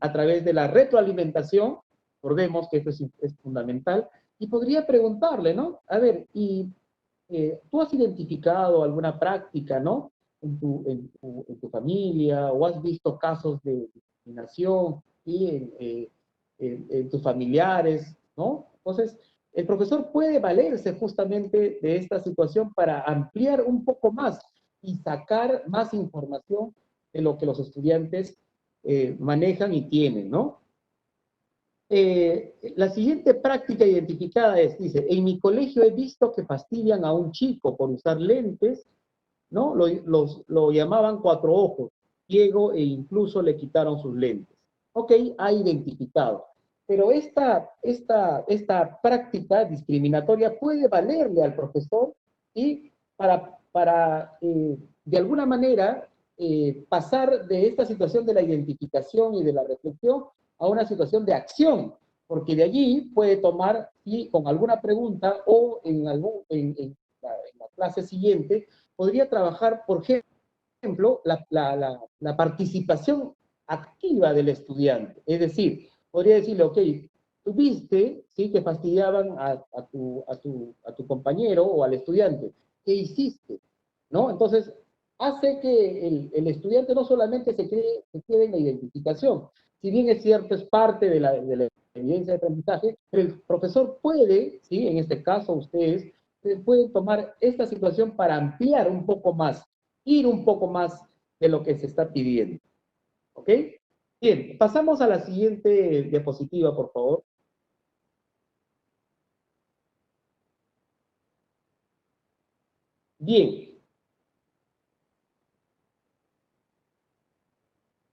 C: a través de la retroalimentación. Recordemos que esto es fundamental, y podría preguntarle, ¿no? A ver, y ¿tú has identificado alguna práctica, ¿no? En tu familia, o has visto casos de discriminación, ¿sí? En tus familiares, ¿no? Entonces, el profesor puede valerse justamente de esta situación para ampliar un poco más y sacar más información de lo que los estudiantes manejan y tienen, ¿no? La siguiente práctica identificada dice, en mi colegio he visto que fastidian a un chico por usar lentes, ¿no? Lo llamaban cuatro ojos, ciego, e incluso le quitaron sus lentes. Ok, ha identificado. Pero esta práctica discriminatoria puede valerle al profesor, y para de alguna manera, pasar de esta situación de la identificación y de la reflexión a una situación de acción, porque de allí puede tomar, y con alguna pregunta o en la clase siguiente, podría trabajar, por ejemplo, la participación activa del estudiante. Es decir, podría decirle, ok, tú viste, ¿sí? Que fastidiaban a tu compañero o al estudiante. ¿Qué hiciste? ¿No? Entonces, hace que el estudiante no solamente se quede en la identificación. Si bien es cierto, es parte de la evidencia de aprendizaje, pero el profesor puede, ¿sí? En este caso, ustedes pueden tomar esta situación para ampliar un poco más, ir un poco más de lo que se está pidiendo. ¿Ok? Bien, pasamos a la siguiente diapositiva, por favor. Bien.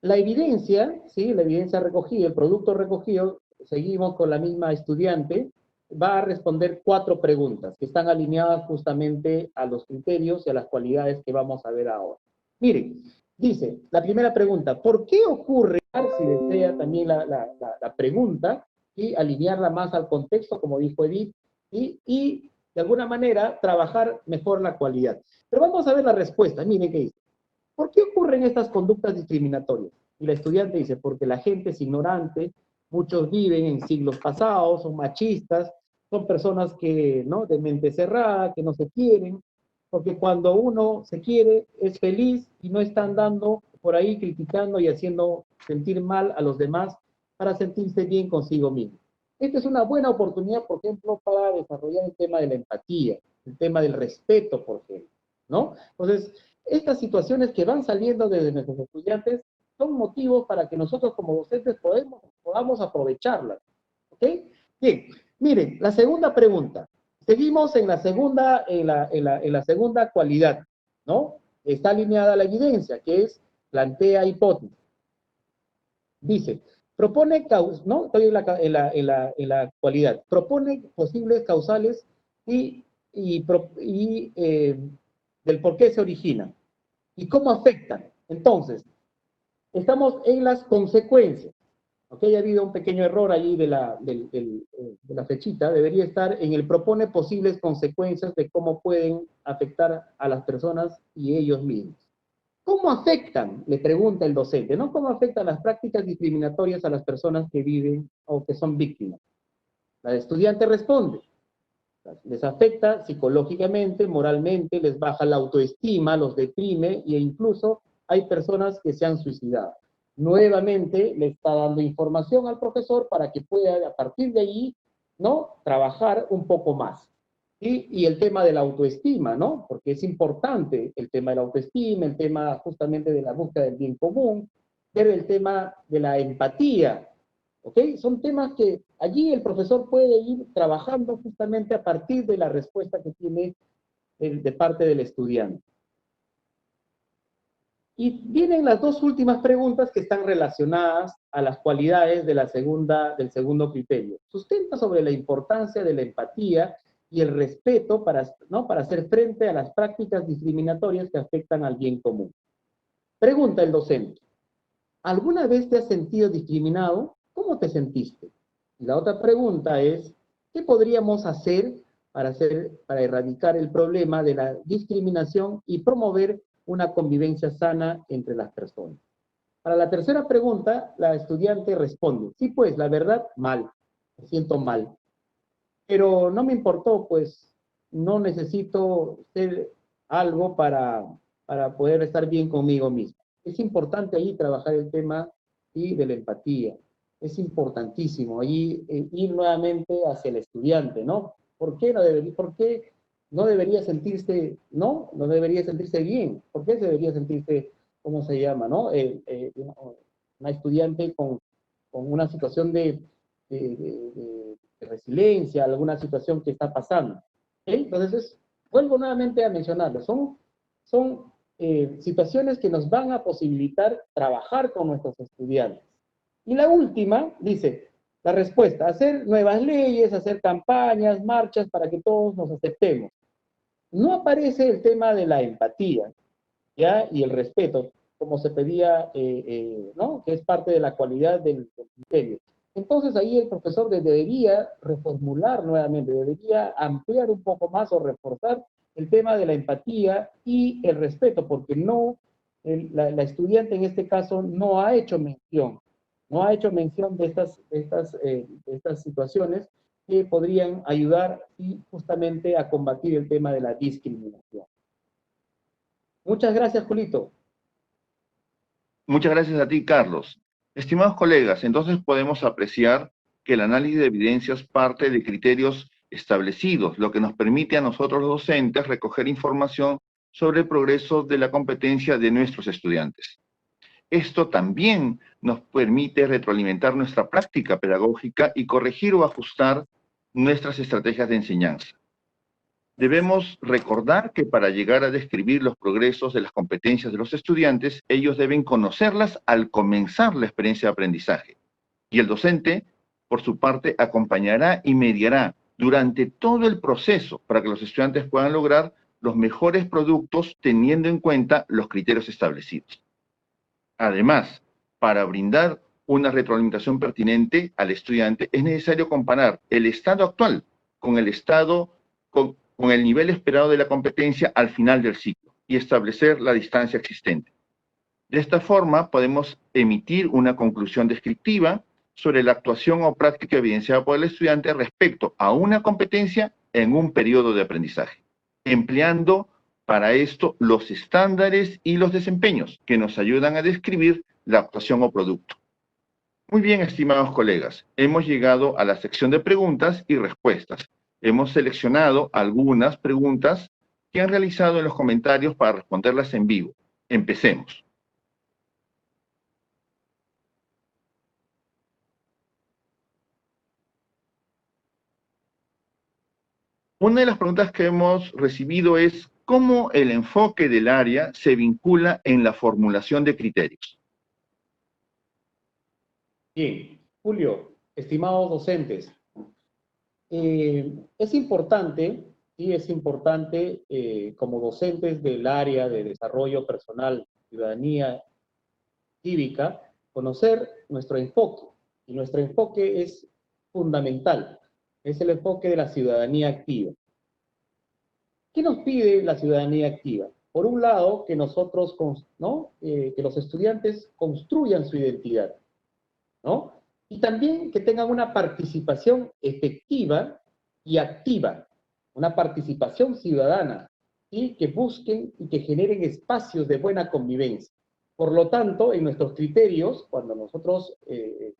C: La evidencia, ¿sí? La evidencia recogida, el producto recogido, seguimos con la misma estudiante, va a responder 4 preguntas que están alineadas justamente a los criterios y a las cualidades que vamos a ver ahora. Miren, dice, la primera pregunta, ¿por qué ocurre? Si desea también la pregunta, y alinearla más al contexto, como dijo Edith, y de alguna manera trabajar mejor la cualidad. Pero vamos a ver la respuesta. Miren qué dice. ¿Por qué ocurren estas conductas discriminatorias? Y la estudiante dice, porque la gente es ignorante, muchos viven en siglos pasados, son machistas, son personas que, ¿no? De mente cerrada, que no se quieren, porque cuando uno se quiere es feliz y no están dando por ahí criticando y haciendo sentir mal a los demás para sentirse bien consigo mismo. Esta es una buena oportunidad, por ejemplo, para desarrollar el tema de la empatía, el tema del respeto por género, ¿no? Entonces, estas situaciones que van saliendo desde nuestros estudiantes son motivos para que nosotros como docentes podamos aprovecharlas. ¿Ok? Bien, miren, la segunda pregunta. Seguimos en la segunda cualidad, ¿no? Está alineada a la evidencia, que es plantea hipótesis. Dice, propone causas, ¿no? Estoy en la cualidad. Propone posibles causales y del por qué se originan y cómo afectan. Entonces, estamos en las consecuencias. Ok, ha habido un pequeño error allí de la flechita. Debería estar en el propone posibles consecuencias de cómo pueden afectar a las personas y ellos mismos. ¿Cómo afectan? Le pregunta el docente, ¿no? ¿Cómo afectan las prácticas discriminatorias a las personas que viven o que son víctimas? La estudiante responde, les afecta psicológicamente, moralmente, les baja la autoestima, los deprime e incluso hay personas que se han suicidado. Nuevamente le está dando información al profesor para que pueda a partir de ahí, ¿no?, trabajar un poco más. Y el tema de la autoestima, ¿no? Porque es importante el tema de la autoestima, el tema justamente de la búsqueda del bien común, ver el tema de la empatía, ¿ok? Son temas que allí el profesor puede ir trabajando justamente a partir de la respuesta que tiene de parte del estudiante. Y vienen las dos últimas preguntas que están relacionadas a las cualidades de del segundo criterio. Sustenta sobre la importancia de la empatía y el respeto ¿no?, para hacer frente a las prácticas discriminatorias que afectan al bien común. Pregunta el docente, ¿alguna vez te has sentido discriminado? ¿Cómo te sentiste? Y la otra pregunta es, ¿qué podríamos hacer para erradicar el problema de la discriminación y promover una convivencia sana entre las personas? Para la tercera pregunta, la estudiante responde, sí, pues, la verdad, mal, me siento mal. Pero no me importó, pues, no necesito ser algo para poder estar bien conmigo mismo. Es importante ahí trabajar el tema, ¿sí?, de la empatía. Es importantísimo ahí ir nuevamente hacia el estudiante, ¿no? ¿Por qué no debería sentirse, no? No debería sentirse bien. ¿Por qué debería sentirse, cómo se llama, no? Una estudiante con una situación de resiliencia, alguna situación que está pasando. ¿Okay? Entonces, vuelvo nuevamente a mencionarlo. Son situaciones que nos van a posibilitar trabajar con nuestros estudiantes. Y la última, dice, la respuesta, hacer nuevas leyes, hacer campañas, marchas para que todos nos aceptemos. No aparece el tema de la empatía, ¿ya? Y el respeto, como se pedía, ¿no?, que es parte de la cualidad del criterio. Entonces ahí el profesor debería reformular nuevamente, debería ampliar un poco más o reforzar el tema de la empatía y el respeto, porque la estudiante en este caso no ha hecho mención, de estas situaciones que podrían ayudar y justamente a combatir el tema de la discriminación. Muchas gracias, Julito.
A: Muchas gracias a ti, Carlos. Estimados colegas, entonces podemos apreciar que el análisis de evidencias parte de criterios establecidos, lo que nos permite a nosotros los docentes recoger información sobre el progreso de la competencia de nuestros estudiantes. Esto también nos permite retroalimentar nuestra práctica pedagógica y corregir o ajustar nuestras estrategias de enseñanza. Debemos recordar que para llegar a describir los progresos de las competencias de los estudiantes, ellos deben conocerlas al comenzar la experiencia de aprendizaje. Y el docente, por su parte, acompañará y mediará durante todo el proceso para que los estudiantes puedan lograr los mejores productos teniendo en cuenta los criterios establecidos. Además, para brindar una retroalimentación pertinente al estudiante, es necesario comparar el estado actual con con el nivel esperado de la competencia al final del ciclo y establecer la distancia existente. De esta forma, podemos emitir una conclusión descriptiva sobre la actuación o práctica evidenciada por el estudiante respecto a una competencia en un periodo de aprendizaje, empleando para esto los estándares y los desempeños que nos ayudan a describir la actuación o producto. Muy bien, estimados colegas, hemos llegado a la sección de preguntas y respuestas. Hemos seleccionado algunas preguntas que han realizado en los comentarios para responderlas en vivo. Empecemos. Una de las preguntas que hemos recibido es ¿cómo el enfoque del área se vincula en la formulación de criterios?
C: Bien, Julio, estimados docentes, es importante sí es importante, como docentes del área de desarrollo personal, ciudadanía cívica, conocer nuestro enfoque. Y nuestro enfoque es fundamental. Es el enfoque de la ciudadanía activa. ¿Qué nos pide la ciudadanía activa? Por un lado, que nosotros, ¿no? Que los estudiantes construyan su identidad, ¿no? Y también que tengan una participación efectiva y activa, una participación ciudadana, y que busquen y que generen espacios de buena convivencia. Por lo tanto, en nuestros criterios, cuando nosotros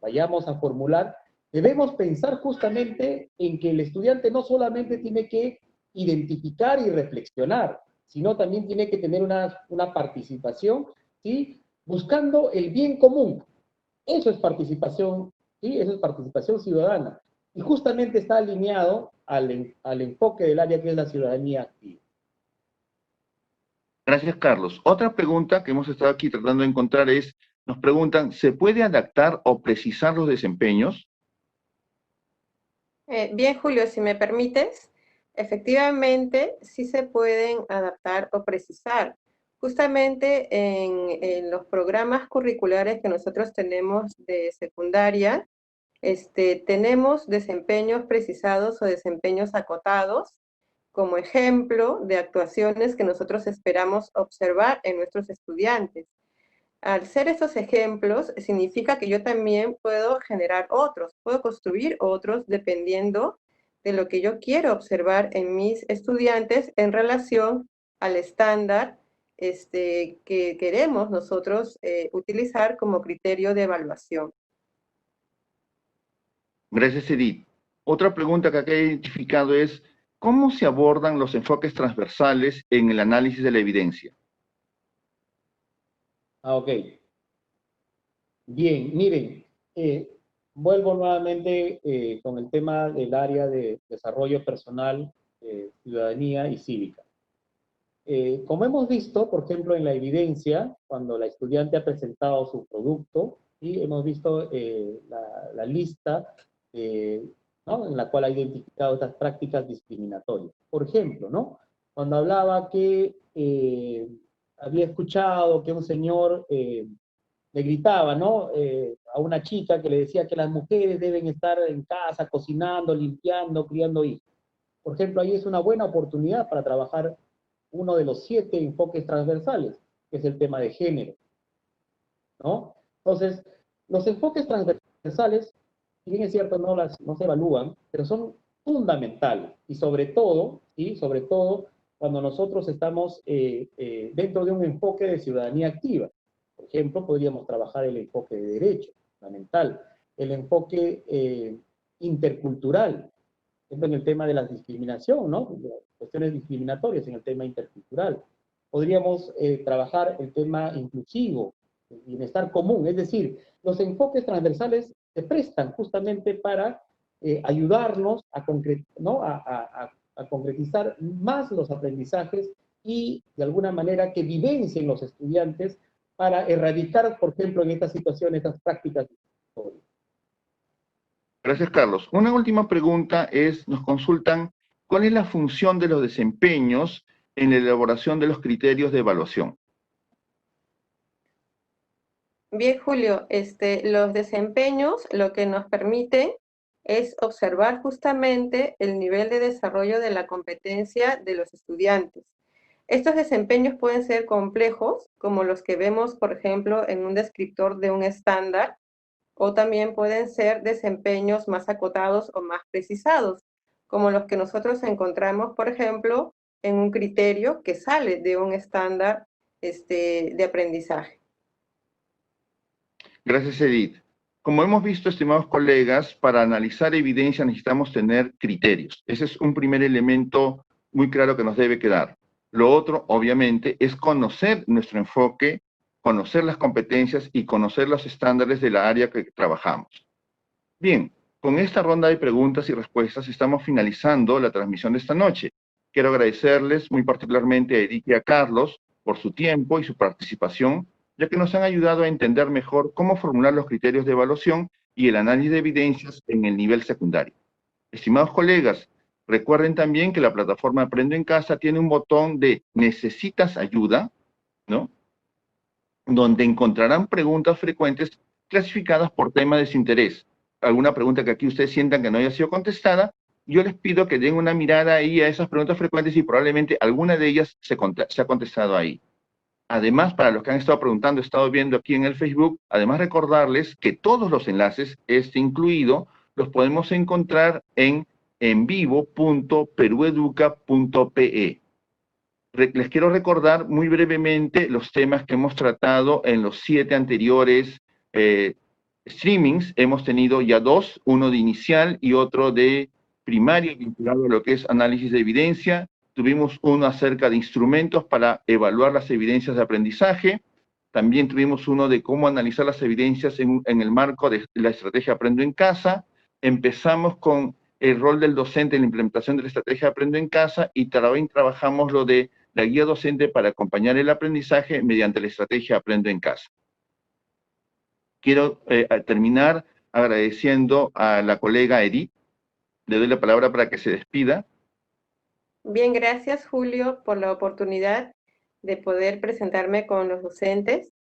C: vayamos a formular, debemos pensar justamente en que el estudiante no solamente tiene que identificar y reflexionar, sino también tiene que tener una participación, ¿sí? Buscando el bien común. Eso es participación, ¿sí? Eso es participación ciudadana. Y justamente está alineado al enfoque del área que es la ciudadanía activa.
A: Gracias, Carlos. Otra pregunta que hemos estado aquí tratando de encontrar es, nos preguntan, ¿se puede adaptar o precisar los desempeños?
B: Bien, Julio, si me permites, efectivamente sí se pueden adaptar o precisar. Justamente en los programas curriculares que nosotros tenemos de secundaria, tenemos desempeños precisados o desempeños acotados como ejemplo de actuaciones que nosotros esperamos observar en nuestros estudiantes. Al ser estos ejemplos, significa que yo también puedo generar otros, puedo construir otros dependiendo de lo que yo quiero observar en mis estudiantes en relación al estándar que queremos nosotros utilizar como criterio de evaluación.
A: Gracias, Edith. Otra pregunta que acá he identificado es, ¿cómo se abordan los enfoques transversales en el análisis de la evidencia?
C: Ok. Bien, miren, vuelvo nuevamente con el tema del área de desarrollo personal, ciudadanía y cívica. Como hemos visto, por ejemplo, en la evidencia, cuando la estudiante ha presentado su producto, y hemos visto la lista ¿no? en la cual ha identificado estas prácticas discriminatorias. Por ejemplo, ¿no? Cuando hablaba que había escuchado que un señor le gritaba, ¿no? A una chica que le decía que las mujeres deben estar en casa cocinando, limpiando, criando hijos. Por ejemplo, ahí es una buena oportunidad para trabajar uno de los 7 enfoques transversales, que es el tema de género, ¿no? Entonces, los enfoques transversales, si bien es cierto, no se evalúan, pero son fundamentales, y sobre todo, ¿sí? Sobre todo cuando nosotros estamos dentro de un enfoque de ciudadanía activa. Por ejemplo, podríamos trabajar el enfoque de derecho, fundamental, el enfoque intercultural, en el tema de la discriminación, ¿no? Cuestiones discriminatorias en el tema intercultural. Podríamos trabajar el tema inclusivo, el bienestar común, es decir, los enfoques transversales se prestan justamente para ayudarnos ¿no? a concretizar más los aprendizajes y de alguna manera que vivencien los estudiantes para erradicar, por ejemplo, en estas situaciones, estas prácticas discriminatorias.
A: Gracias, Carlos. Una última pregunta es, nos consultan, ¿cuál es la función de los desempeños en la elaboración de los criterios de evaluación?
B: Bien, Julio, los desempeños lo que nos permiten es observar justamente el nivel de desarrollo de la competencia de los estudiantes. Estos desempeños pueden ser complejos, como los que vemos, por ejemplo, en un descriptor de un estándar, o también pueden ser desempeños más acotados o más precisados, como los que nosotros encontramos, por ejemplo, en un criterio que sale de un estándar de aprendizaje.
A: Gracias, Edith. Como hemos visto, estimados colegas, para analizar evidencia necesitamos tener criterios. Ese es un primer elemento muy claro que nos debe quedar. Lo otro, obviamente, es conocer nuestro enfoque, conocer las competencias y conocer los estándares de la área que trabajamos. Bien, con esta ronda de preguntas y respuestas estamos finalizando la transmisión de esta noche. Quiero agradecerles muy particularmente a Edith y a Carlos por su tiempo y su participación, ya que nos han ayudado a entender mejor cómo formular los criterios de evaluación y el análisis de evidencias en el nivel secundario. Estimados colegas, Recuerden también que la plataforma Aprendo en Casa tiene un botón de ¿necesitas ayuda?, ¿no?, donde encontrarán preguntas frecuentes clasificadas por tema de su interés. Alguna pregunta que aquí ustedes sientan que no haya sido contestada, yo les pido que den una mirada ahí a esas preguntas frecuentes y probablemente alguna de ellas se ha contestado ahí. Además, para los que han estado preguntando, he estado viendo aquí en el Facebook, además recordarles que todos los enlaces, este incluido, los podemos encontrar en envivo.perueduca.pe. Les quiero recordar muy brevemente los temas que hemos tratado en los 7 anteriores streamings. Hemos tenido ya 2, uno de inicial y otro de primaria, vinculado a lo que es análisis de evidencia. Tuvimos uno acerca de instrumentos para evaluar las evidencias de aprendizaje. También tuvimos uno de cómo analizar las evidencias en el marco de la estrategia Aprendo en Casa. Empezamos con el rol del docente en la implementación de la estrategia Aprendo en Casa y también trabajamos lo de la guía docente para acompañar el aprendizaje mediante la estrategia Aprendo en Casa. Quiero terminar agradeciendo a la colega Edith. Le doy la palabra para que se despida.
B: Bien, gracias Julio por la oportunidad de poder presentarme con los docentes.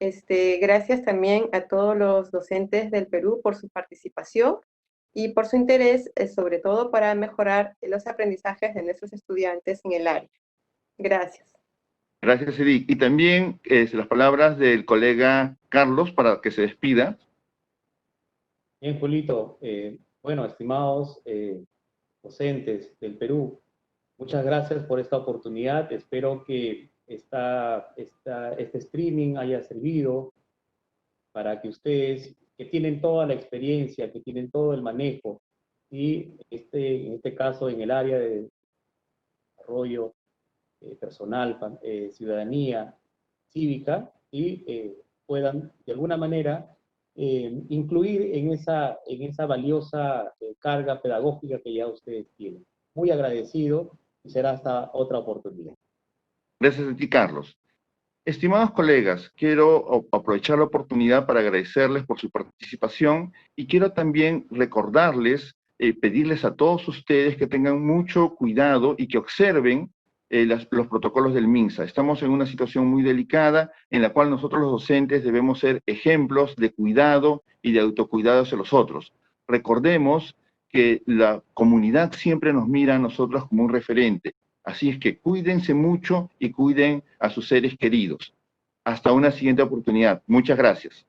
B: Gracias también a todos los docentes del Perú por su participación y por su interés, sobre todo para mejorar los aprendizajes de nuestros estudiantes en el área. Gracias.
A: Gracias, Edith. Y también las palabras del colega Carlos para que se despida.
C: Bien, Julito. Bueno, estimados docentes del Perú, muchas gracias por esta oportunidad. Espero que este streaming haya servido para que ustedes, que tienen toda la experiencia, que tienen todo el manejo, y en este caso en el área de desarrollo personal, ciudadanía cívica, y puedan de alguna manera incluir en esa valiosa carga pedagógica que ya ustedes tienen. Muy agradecido y será hasta otra oportunidad.
A: Gracias a ti, Carlos. Estimados colegas, quiero aprovechar la oportunidad para agradecerles por su participación y quiero también recordarles, pedirles a todos ustedes que tengan mucho cuidado y que observen los protocolos del MINSA. Estamos en una situación muy delicada en la cual nosotros los docentes debemos ser ejemplos de cuidado y de autocuidado hacia los otros. Recordemos que la comunidad siempre nos mira a nosotros como un referente. Así es que cuídense mucho y cuiden a sus seres queridos. Hasta una siguiente oportunidad. Muchas gracias.